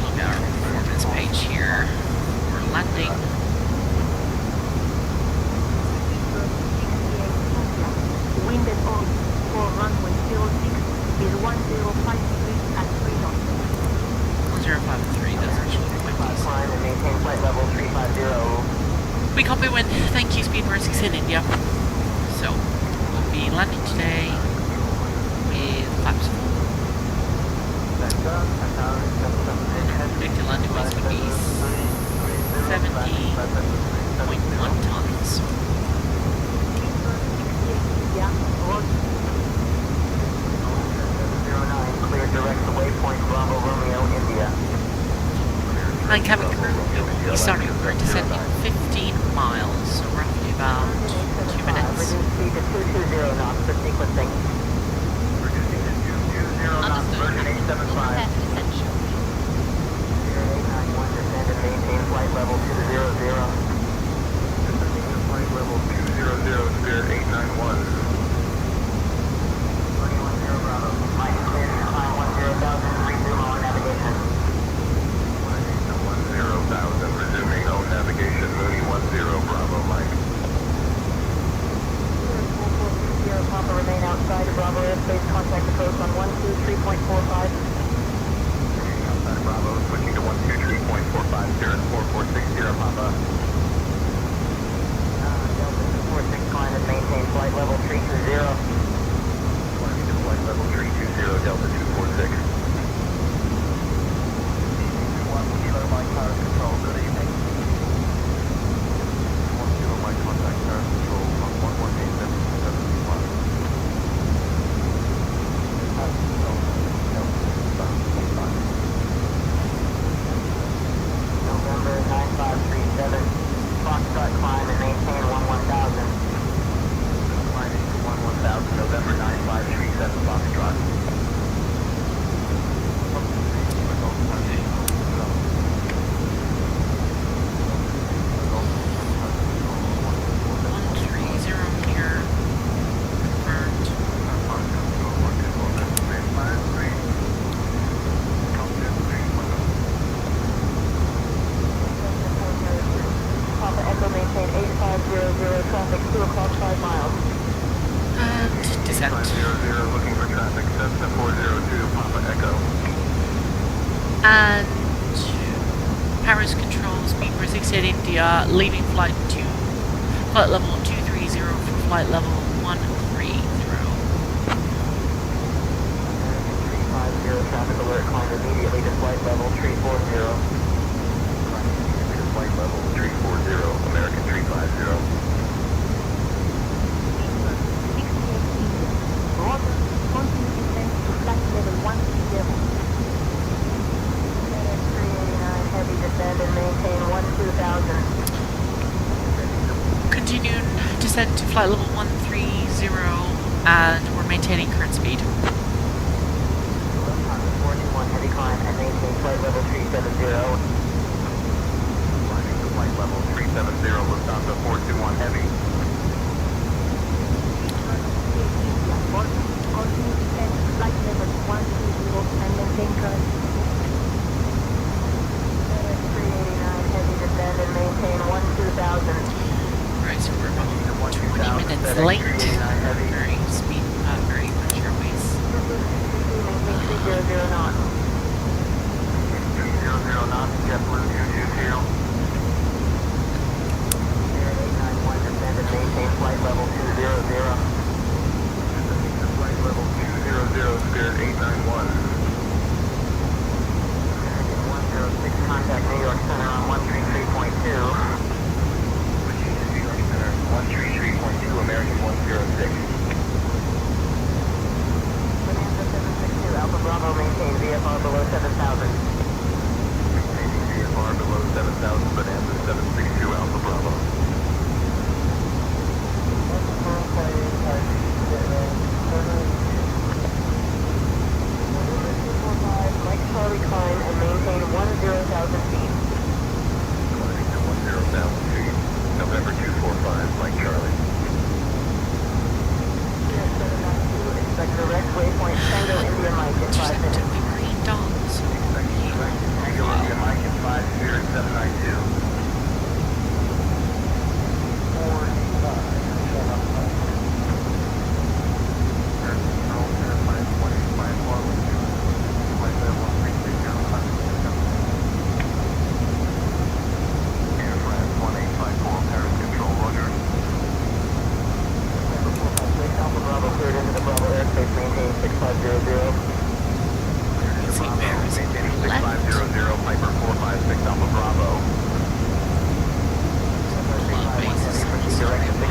Look at our performance page here. We're landing. Wind at Orly for runway 06 is 1053 at 3 knots. 1053, that's actually quite decent. Climb and maintain flight level 350. We copy wind. Thank you, Speedbird 68 India. So, we'll be landing today with flaps full. Predicted landing weight would be 70.1 tons. Clear direct to waypoint Bravo Romeo India. And cabin crew will be starting over descending 15 miles, so roughly about 2 minutes. Reduce speed to 220 knots for sequencing. Reducing to 220 knots, version 875. 0891, descend and maintain flight level 200. Descending to flight level 200, Spirit 891. 310 Bravo. Mike, clear to climb 10,000, resume our navigation. 10,000, resuming O navigation, Mooney 10 Bravo, Mike. Papa, remain outside of Bravo airspace, contact approach on 123.45. Remaining outside of Bravo, switching to 123.45, Spirit 4460, Papa. Delta 246, climb and maintain flight level 320. Climbing to flight level 320, Delta 246. 1 Kilo Mike Tower Control, good evening. 1 Kilo Mike contact Tower Control on 118771. November 9537, Foxtrot climb and maintain 11,000. Climbing to 11,000, November 9537, Foxtrot. Traffic 2 o'clock 5 miles. And descent. 500, looking for traffic, Cessna 402, Papa Echo. And Paris control, speed for 68 India, leaving flight level 230 for flight level 130. 350, traffic alert, climb immediately to flight level 340. Climb immediately to flight level 340, American 350. Continue descent to flight level 130. FedEx 389, heavy descend and maintain 12,000. Continue descent to flight level 130, and we're maintaining current speed. Lufthansa 421, heavy climb and maintain flight level 370. Climbing to flight level 370, Lufthansa 421, heavy. Continue descent to flight level 130 and maintain current speed. FedEx 389, heavy descend and maintain 12,000. Right, so we're about 20 minutes late. Very British Airways. Maintain 300 knots. 300 knots, JetBlue 220. Spirit 891, descend and maintain flight level 200. Flight level 200, Spirit 891. American 106, contact New York Center on 133.2. Switching to New York Center, 133.2, American 106. Bonanza 762, Alpha Bravo, maintain VFR below 7,000. Maintaining VFR below 7,000,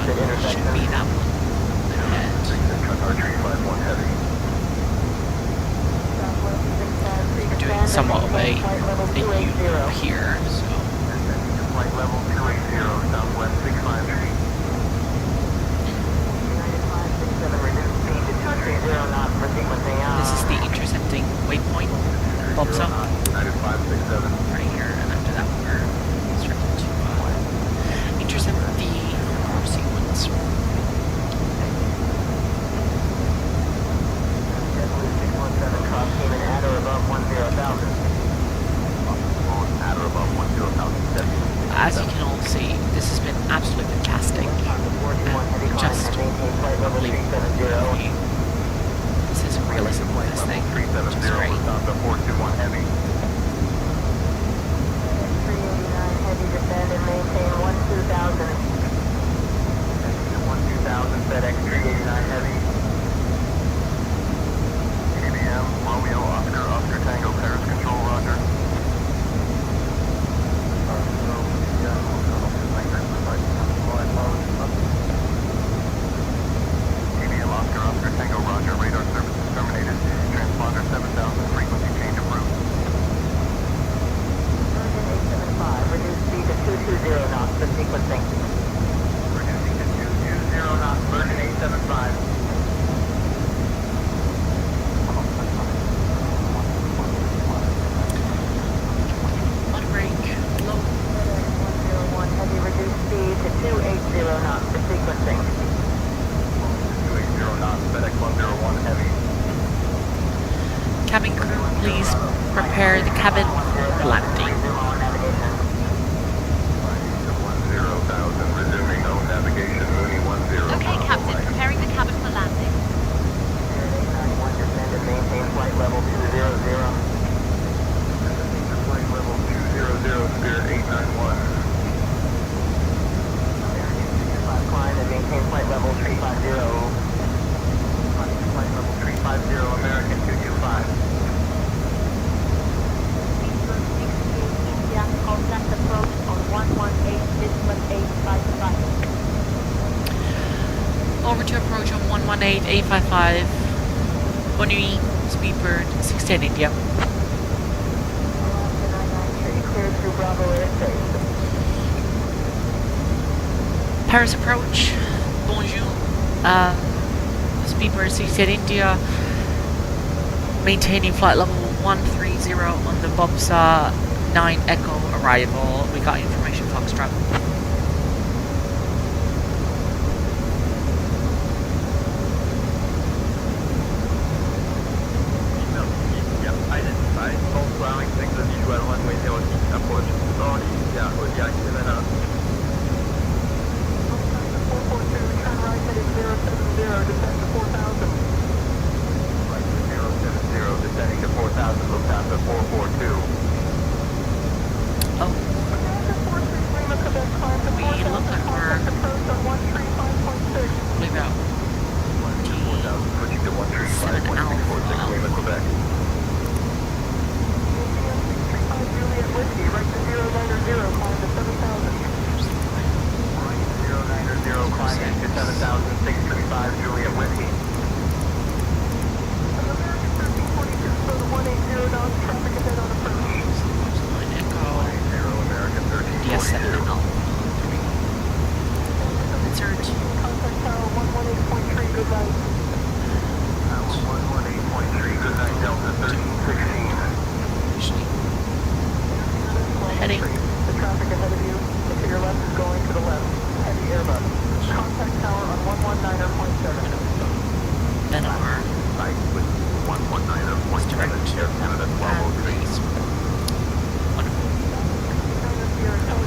should be that one ahead. We're doing somewhat of a U here, so. Flight level 280, Southwest 653. This is the intercepting waypoint, Bobsa. Right here, and after that we're instructed to intercept the sequence. As you can all see, this has been absolutely fantastic and just unbelievable. This is realism with this thing, which is great. 421 Heavy. 389 Heavy descend and maintain 12000. 12000 FedEx 389 Heavy. ABM, Romeo, Oscar, Tango, Paris Control, roger. ABM, Oscar, Tango, roger. Radar services terminated. Transponder 7000, frequency change approved. Virgin 875, reduce speed to 220 knots for sequencing. Reducing to 220 knots, Virgin 875. On break, low. 101, heavy reduce speed to 280 knots for sequencing. 280 knots, FedEx 101 heavy. Cabin crew, please prepare the cabin for landing. 10,000, resuming no navigation, Mooney 10. Okay, Captain, preparing the cabin for landing. 891, descend and maintain flight level 200. Flight level 200, Spirit 891. Climb and maintain flight level 350. Flight level 350, American 225. India, contact approach on 118 Bismarck 855. Over to approach on 118-855. Bonne nuit, Speedbird 610 India. Cleared through Bravo airspace. Paris approach, bonjour. Speedbird 610 India. Maintaining flight level 130 on the Bobsa 9 Echo arrival. We got information, Foxtrot. Identified. False flying, take the visual runway 06, approach Orly, via Orly 7 up. 442, turn right heading 070, descend to 4000. Right to 070, descending to 4000, Lufthansa 442. Oh. We look like we're probably about 7 Alpha. Juliet Whiskey, right to 090, climb to 7000. Right 090, climbing to 7635, Juliet Whiskey. American 1342, so the 180 knots, traffic ahead on approach. Echo. 0 American 1342. DS7 Alpha. Insert. Contact tower 118.3, good night. Tower 118.3, good night, Delta 1316. Heading. The traffic ahead of you, to your left is going to the left. Heavy Airbus. Contact tower on 119.7. Then our Right with 119.7. Air Canada 1203. wonderful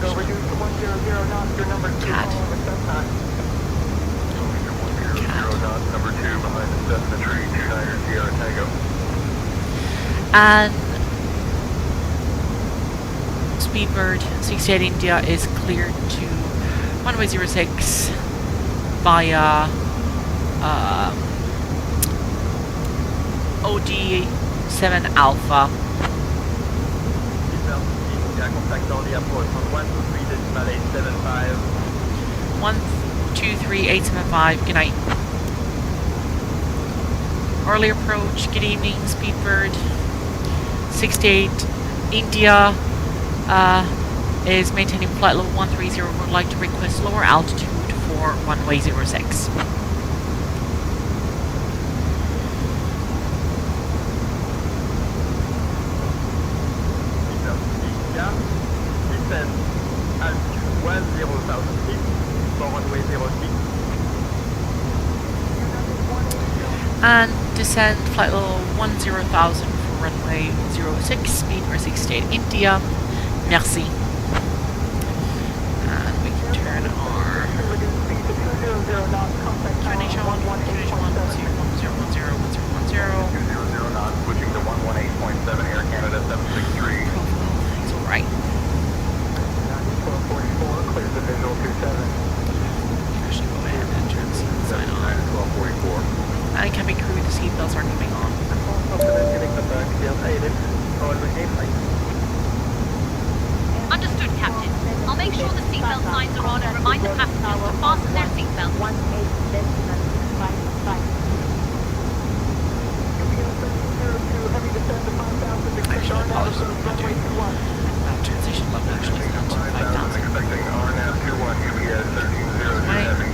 Go reduce to 100 knots, your number 2 following the Cessna. Going to 100 knots, number 2 behind the Cessna tree, 29er Sierra Tango. and Speedbird 68 India is cleared to runway 06 via OD7 Alpha. Contact Orly approach on 123.875. 123.875 23875, good night. Orly approach, good evening, Speedbird. 68, India is maintaining flight level 130, would like to request lower altitude for runway 06. Descend altitude 10,000 feet for runway 06. And descend flight level 10,000 for runway 06, speed or 68 India. Merci. And we can turn our turbination on, 200 knots, switching to 118.7 Air Canada 763. It's alright. 1244, clears the visual 27. Actually go ahead and turn the seat sign on. 1244. And cabin crew, the seatbelts are coming on. Understood, Captain. I'll make sure the seatbelt signs are on and remind the passengers to fasten their seatbelts. Actually, apologies for not doing transition level actually is not to 5,000. Expecting RNAV 21 UPS 1307.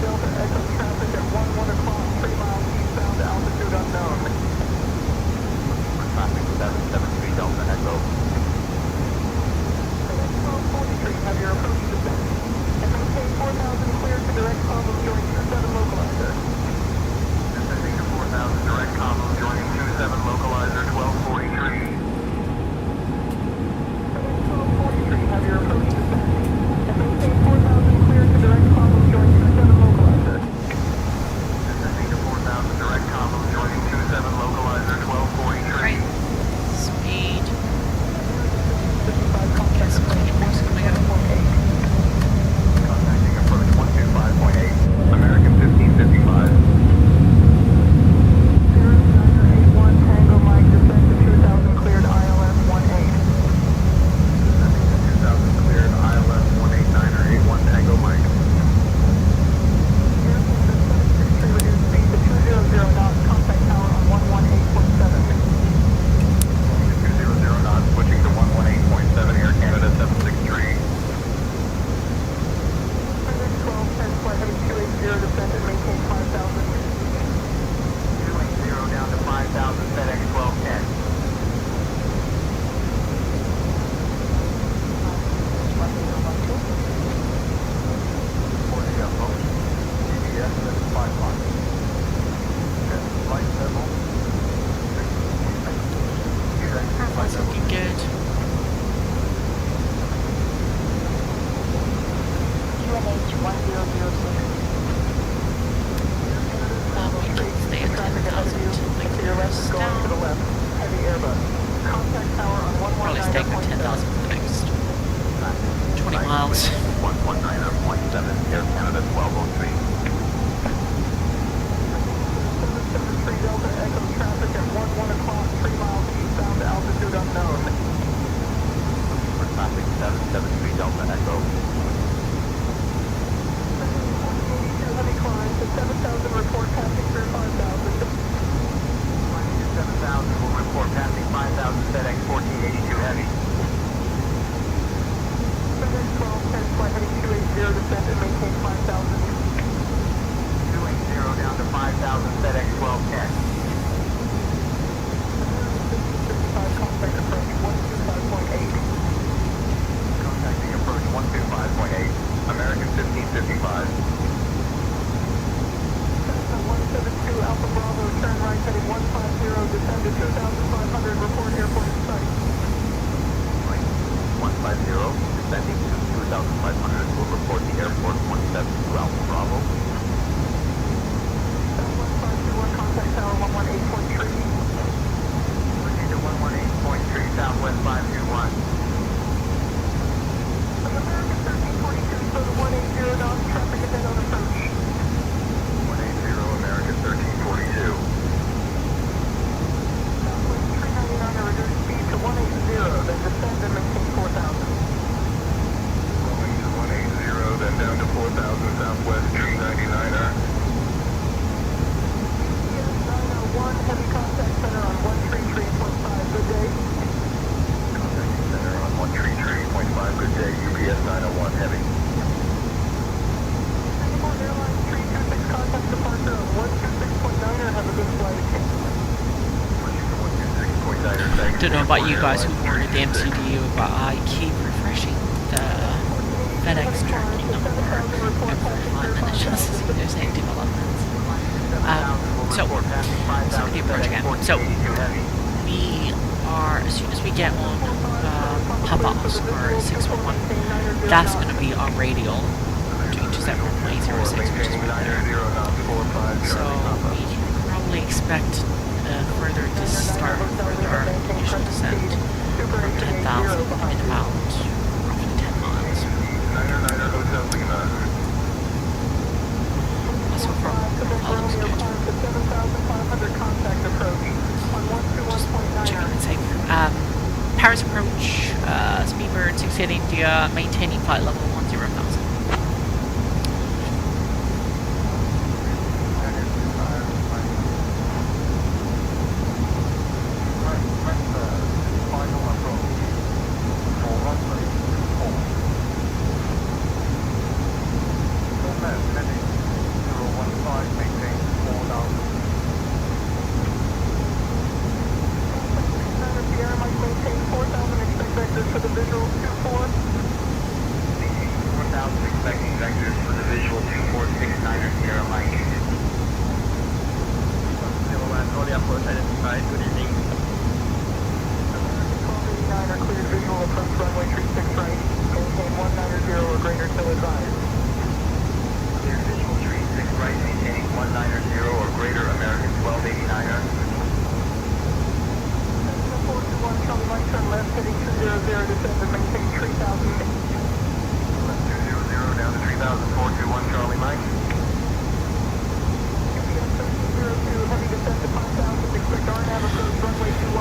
Delta Echo traffic at 11 o'clock, 3 miles eastbound to altitude unknown. Traffic 773 Delta Echo. 1243, have your approach descent. And maintain 4,000 clear to direct combo joining 27 localizer. Descending to 4,000 direct combo joining 27 localizer 1243. 1243, have your approach descent. And maintain 4,000 clear to direct combo joining 27 localizer. Descending to 4,000 direct combo joining 27 localizer 1243. Right. Speed. Yes, coming up. Contacting approach 125.8. American 1555. 0981 Tango Mike, descend to 2,000 cleared ILS 18. Descending to 2,000 cleared ILS 189er 81 Tango Mike. Reduce speed to 200 knots, contact tower on 118.7. 200 knots, switching to 118.7 Air Canada 763. 1210 flight heading 280, descend and maintain 5,000. 280 down to 5,000, FedEx 1210. For the approach, GPS 755. Flight level. That's looking good. QNH 1006. We can stay at 10,000 until the clearance is down. To the left, heavy Airbus. Contact tower on Probably staying at 10,000 for the next 20 miles. 119.7 Air Canada 1203. 773 Delta Echo traffic at 11 o'clock, 3 miles eastbound to altitude unknown. For traffic 773 Delta Echo. 782 heavy climb to 7,000, report passing through 5,000. Climbing to 7,000 will report passing 5,000, FedEx 1482 heavy. FedEx 1210 flight heading 280, descend and maintain 5,000. 280 down to 5,000, FedEx 1210. 55 contact approach 125.8. Contacting approach 125.8. American 1555. Cessna 172 Alpha Bravo, turn right heading 150, descend to 2,500, report airport in sight. Don't know about you guys who ordered the MCDU, but I keep refreshing the FedEx tracking number every 5 minutes just to see if there's any developments. So with the approach again. So we are, as soon as we get on Pop-Ups or 611, that's going to be our radial between 27.06, which is right there. So we can probably expect further to start further initial descent from 10,000 in about roughly 10 miles. So from just checking and safe. Paris approach, Speedbird 68 India, maintaining flight level 10,000.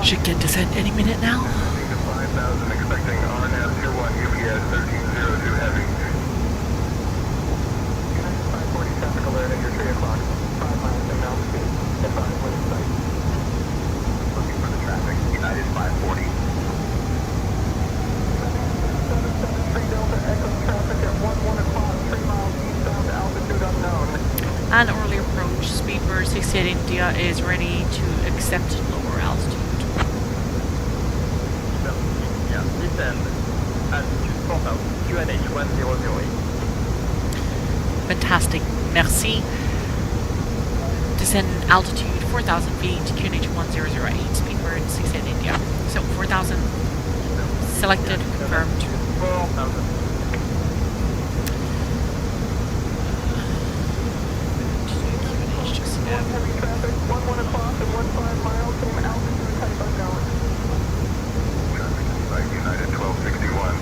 Should get descent any minute now. 5,000 expecting RNAV 21 UPS 1302 heavy. 540 traffic alert at your 3 o'clock. 5 miles in altitude. Advise when in sight. Looking for the traffic. United 540. 773 Delta Echo traffic at 1 o'clock. 3 miles eastbound altitude unknown. And Orly approach, Speedbird 68 India is ready to accept lower altitude. Descend altitude 4,000, QNH 1008. Fantastic, merci. Descend altitude 4,000 feet, QNH 1008, Speedbird 68 India. So 4,000 selected, confirmed. 4,000. Just now. Heavy traffic, 1 o'clock and 15 miles, same altitude, type unknown. United 1261.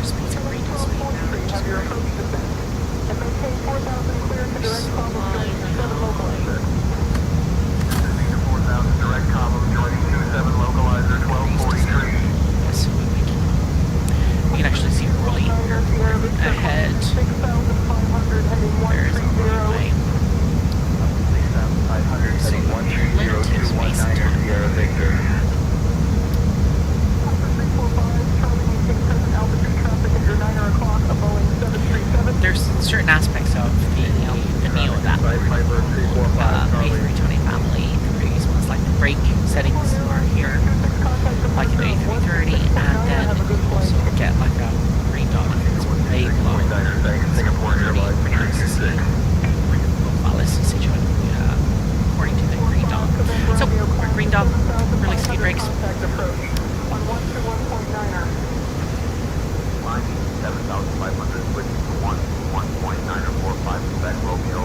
Speed's a great speed now, which is great. And maintain 4,000 clear to direct column joining 27 localizer. 4,000 direct column joining 27 localizer 1243. Yes, we can actually see Orly ahead. Where is Orly? So let it take space and time. There's certain aspects of the NEO that A320 family, the previous ones, like the brake settings are here, like the A330, and then you also get like a green dot if it's way below 30 PCC, Toliss situation, according to the green dot. So, green dot, release speed brakes. 7,500, switching to 1.945 Romeo.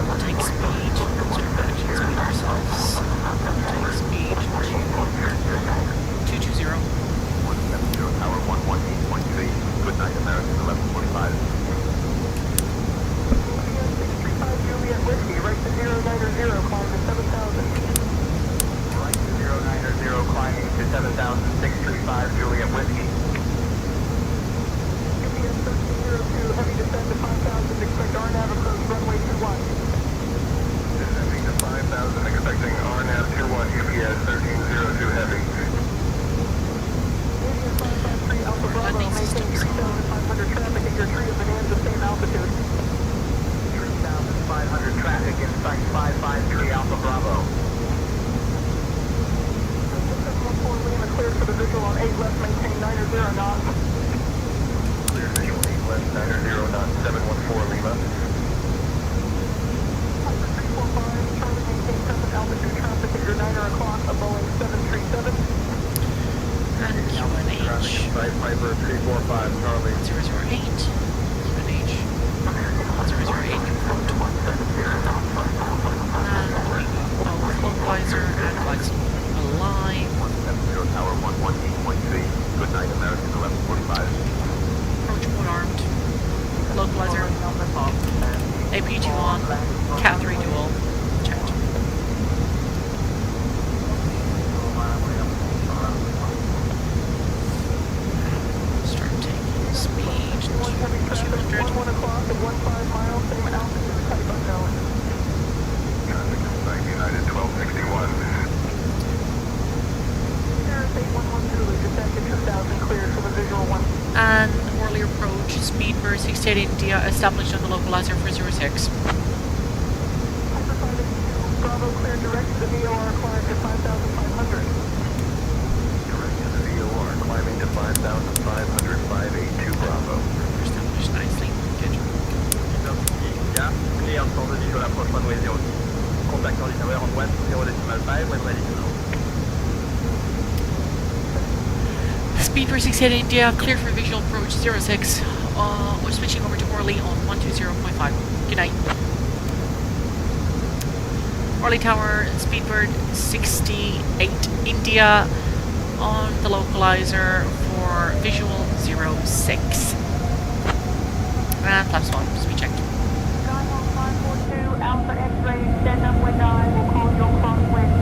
We'll take speed, action speed ourselves. We'll take speed to 220. 170 tower 118.3. Good night, American 1145. Juliet Whiskey, right to 090, climb to 7,000. Right to 090, climbing to 7,635 Juliet Whiskey. UPS 1302, heavy descent to 5,000, expect RNAV approach runway 21. Descending to 5,000, expecting RNAV 21, UPS 1302 heavy. Indian 553 Alpha Bravo, maintain 3,500 traffic at your tree of Bonanza, same altitude. 3,500 traffic in sight 553 Alpha Bravo. 8 left, maintain 90 knots. Clear visual 8 left, 90 knots, 714 Lima. Piper 345, Charlie, maintain present altitude traffic at your 9 o'clock, a Boeing 737. And QNH. Piper 345, Charlie. 008. QNH. 008 confirmed. And both localizer and flights alive. 170 Tower 118.3. Good night, American 1145. Approach mode armed. Localizer. AP2 on. Cat3 dual. Checked. Start taking speed to 200. 1 o'clock at 15 miles, same altitude, type unknown. Traffic inside United 1261. Paris 811 Zulu, detected 2000, cleared for the visual 1. And Orly approach, speed for 68 India, established on the localizer for 06. Piper 582, Bravo, cleared direct to the VOR, climb to 5,500. Direct to the VOR, climbing to 5,500, 582 Bravo. Established nicely. Good. Clear, entendu sur l'approche runway 06. Contact on tower on 10.5, when ready to know. Speed for 68 India, clear for visual approach 06. We're switching over to Orly on 120.5. Good night. Orly Tower, Speedbird 68 India on the localizer for visual 06. And flaps 1, speed checked. Skyhawk 542, Alpha X-ray, extend upwind eye, will call your crosswind.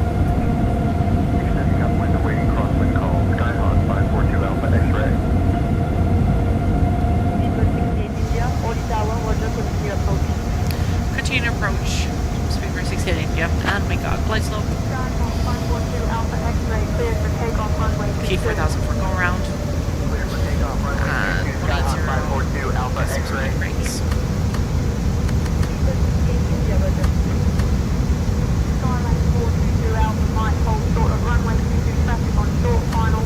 Extending upwind, awaiting crosswind call. Skyhawk 542 Alpha X-ray. Speedbird 68 India, Orly Tower, Roger, continue approach. Continue approach, speed for 68 India, and make a glide slope. Skyhawk 542, Alpha X-ray, cleared for takeoff runway. P4000 for go around. Clear for takeoff runway. And Skyhawk 542 Alpha X-ray. brakes. Skylane 422 Alpha might hold short of runway 22 traffic on short final.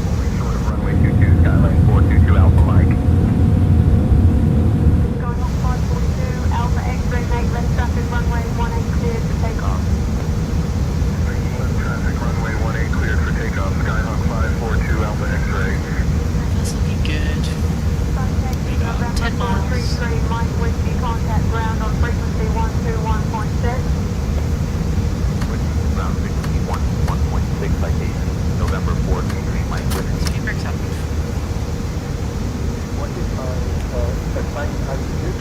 Holding short of runway 22, Skylane 422 Alpha Mike. Skyhawk 542 Alpha X-ray, make left traffic runway 18 cleared for takeoff. Making left traffic runway 18 cleared for takeoff. Skyhawk 542 Alpha X-ray. That's looking good. Suntaxi November 433 Mike Whiskey, contact ground on frequency 121.6. Ground frequency 1.6 citation. November 433 Mike Whiskey. Speed brakes up.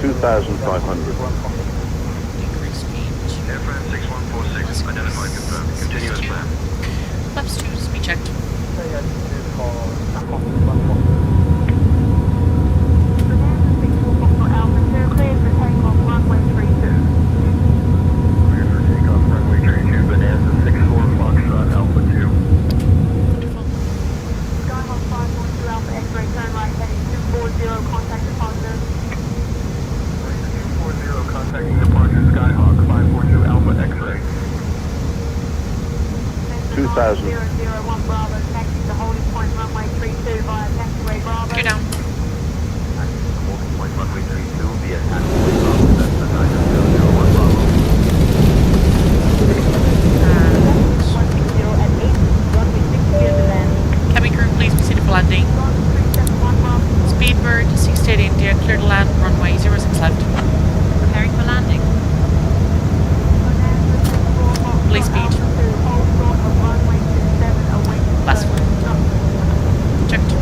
2,500. Decrease speed. Air France 6146, identified, confirmed. Continue as planned. Flaps 2, speed checked. Alpha 2 cleared for takeoff runway 32. Cleared for takeoff runway 32, Bonanza 64 Foxtrot Alpha 2. Skyhawk 542 Alpha X-ray, turn right heading 240, contact departure. 240, contacting departure Skyhawk 542 Alpha X-ray. 2,000. 001 Bravo, taxi to holding point runway 32 via taxiway Bravo. Go down. Holding point runway 32 via taxiway Bravo. That's the 001 Bravo. 160 at 8, runway 6 clear to land. Cabin crew, please proceed for landing. 371 Bravo. Speedbird 68 India, clear to land, runway 06 left. Preparing for landing. Police speed. Last one. Checked.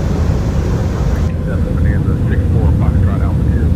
Bonanza 64 Foxtrot Alpha 2.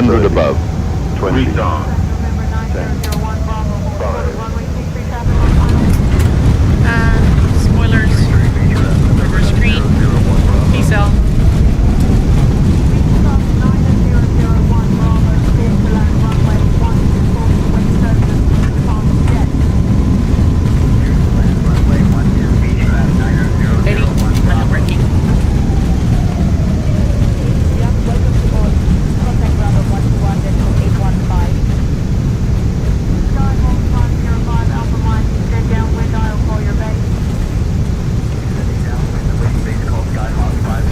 100 above. 20. 10. 5. Spoilers. Reverse screen. Decel.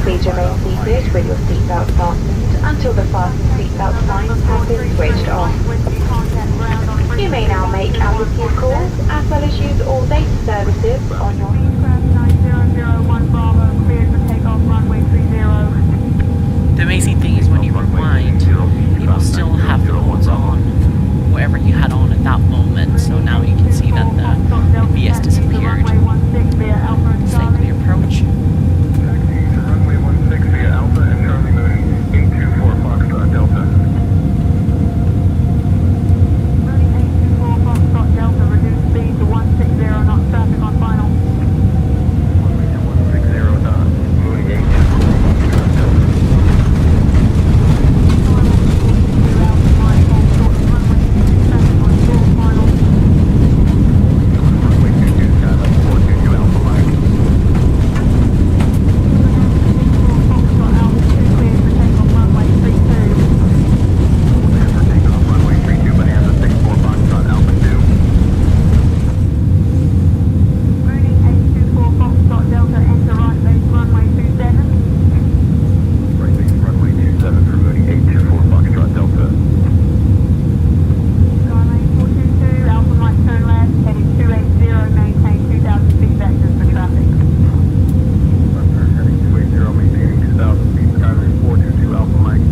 Please remain seated with your seatbelt fastened until the fasten seatbelt signs have been switched off. You may now make altitude calls as well as use all data services on your The amazing thing is when you rewind, it will still have the modes on, whatever you had on at that moment, so now you can see that the VS disappeared. Same for the approach. Runway 16 via Alpha and Charlie moving 824 Foxtrot Delta. Running 824 Foxtrot Delta, reduce speed to 160 knots, traffic on final. Runway 160 knots, moving 824 Foxtrot Delta. Runway 22 Skyline 422 Alpha Mike.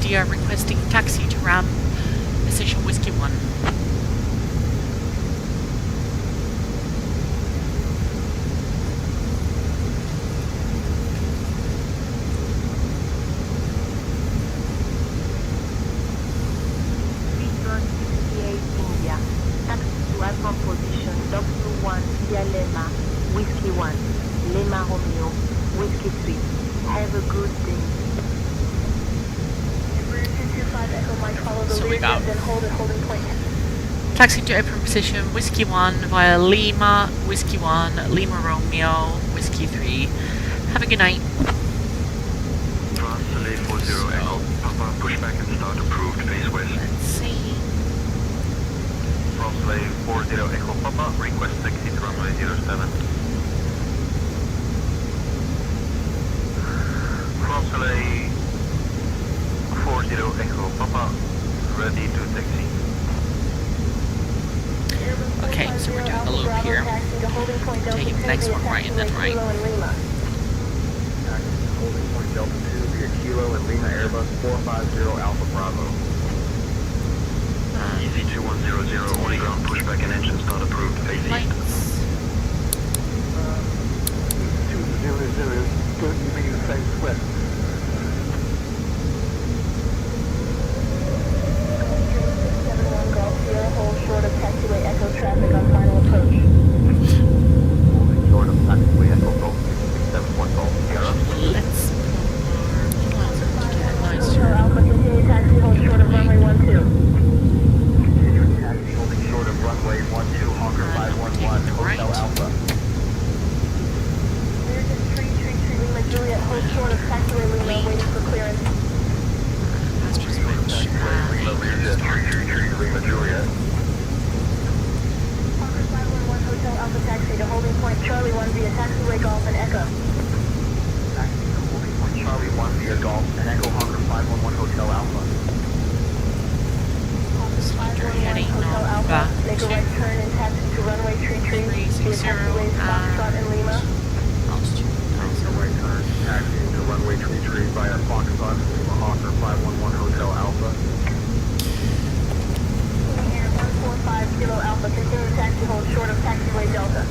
India requesting taxi to ramp Essential Whiskey 1. Romeo, Whiskey 3. Have a good day. So we got taxiing to apron position, Whiskey 1 via Lima, Whiskey 1, Lima Romeo, Whiskey 3. Have a good night. France, delay 40 Echo, Papa, pushback and start approved, face west. Let's see. France, delay 40 Echo, Papa, request taxi to runway 07. France, delay 40 Echo, Papa, ready to taxi. Okay, so we're doing a loop here. Taking the next one right and then right. Holding point Delta 2 via Kilo and Lima Airbus 450 Alpha Bravo. Easy 2100, Orly ground pushback and engine start approved, face east. 200, good, you mean face west. Hold short of taxiway Echo traffic on final approach. Holding short of taxiway Echo Golf 671 Golf Sierra. Let's Hotel Alpha, continue taxi, hold short of runway 12. Continuing taxi, holding short of runway 12, Hawker 511, Hotel Alpha. Lima Juliet, hold short of taxiway Lima, waiting for clearance. master switch. Lima Juliet. Hawker 511 Hotel Alpha taxi to holding point Charlie 1 via taxiway Golf and Echo. Taxi to holding point Charlie 1 via Golf and Echo Hawker 511 Hotel Alpha. After heading Hotel on Alpha, back make a right turn and taxi to runway 33 via 360 taxiway Foxtrot and Lima. Right turn, taxi to runway 33 via Foxtrot and Lima Hawker 511 Hotel Alpha. Air 145 Kilo Alpha, continue taxi, hold short of taxiway Delta.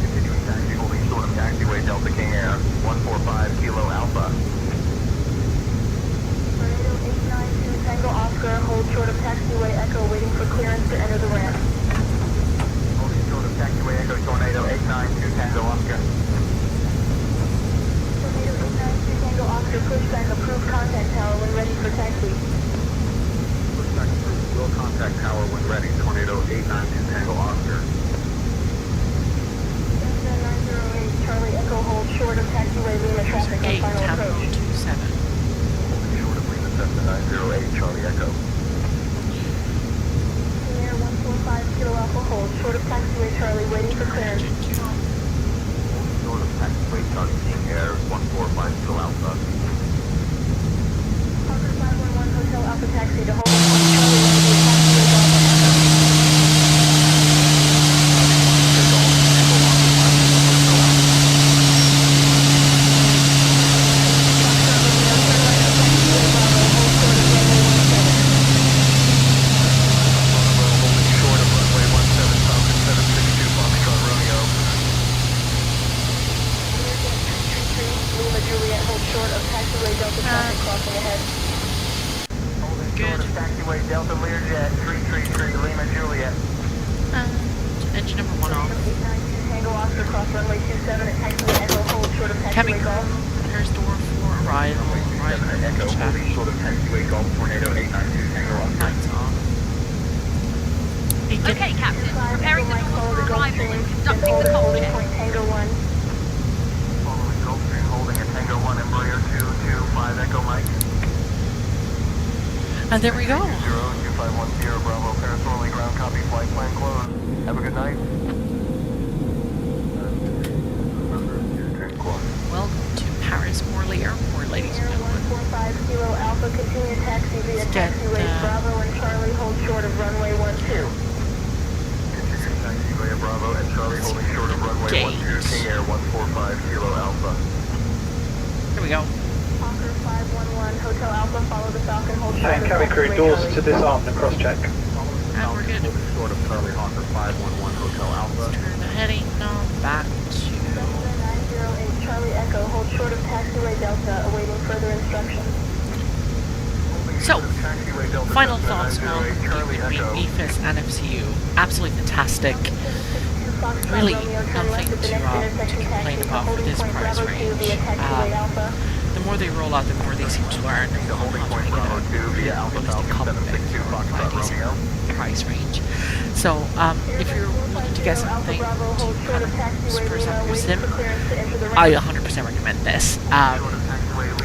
Continuing taxi holding short of taxiway Delta King Air 145 Kilo Alpha. Tornado 892 Tango Oscar, hold short of taxiway Echo, waiting for clearance to enter the ramp. Holding short of taxiway Echo Tornado 892 Tango Oscar. Tornado 892 Tango Oscar, pushback approved contact tower when ready for taxi. Pushback approved, will contact tower when ready. Tornado 892 Tango Oscar. Cessna 908 Charlie Echo, hold short of taxiway Lima traffic on 8 final Tango approach. 27. Holding short of Lima Cessna 908 Charlie Echo. Air 145 Kilo Alpha, hold short of taxiway Charlie, waiting for clearance. Holding short of taxiway Charlie King Air 145 Kilo Alpha. Hawker 511 Hotel Alpha taxi to holding point Charlie 1 via taxiway Golf and Echo. Lima Juliet, hold short of taxiway Delta traffic crossing ahead. Holding short of taxiway Delta Learjet 333 Lima Juliet. Engine number 1 off. 892 Tango Oscar, cross runway 27 at taxiway Echo, hold short of Cabin taxiway Golf. There's door 4 arrival. Right. Echo holding short of taxiway Golf Tornado 892 Tango Oscar. Lights on. Okay, Captain. Preparing the doors for arrival and conducting the holding cockpit. point Tango 1. Following Gulfstream holding a Tango 1 Embraer 225 Echo Mike. And there we go. 2510 Bravo Paris Orly ground copy, flight plan closed. Have a good night. Welcome to Paris Orly Airport, ladies and Air gentlemen. 145 Kilo Alpha, continue taxi via Let's get, taxiway Bravo and Charlie, hold short of runway 12. Continuing taxiway Bravo and Charlie holding short of runway 12 King Air 145 Kilo Alpha. Here we go. Hawker 511 Hotel Alpha, follow the Falcon, hold short And of cabin crew, taxiway doors Charlie. to disarm and cross-check. And we're good. Holding short of Charlie Hawker 511 Hotel Alpha. Turn the heading back to... Cessna 908 Charlie Echo, hold short of taxiway Delta, awaiting further instructions. So, final thoughts on the EFIS and FCU. Absolutely fantastic. really nothing to complain about for this price range. The more they roll out, the more they seem to learn how to make it a realistic cockpit for a decent price range. So, if you're looking to get something to kind of spruce up your sim, I 100% recommend this.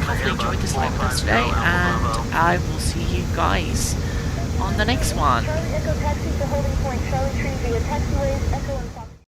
Hopefully you enjoyed this live class today, and I will see you guys on the next one. Charlie Echo taxi to holding point. Charlie Tree via taxiways, Echo and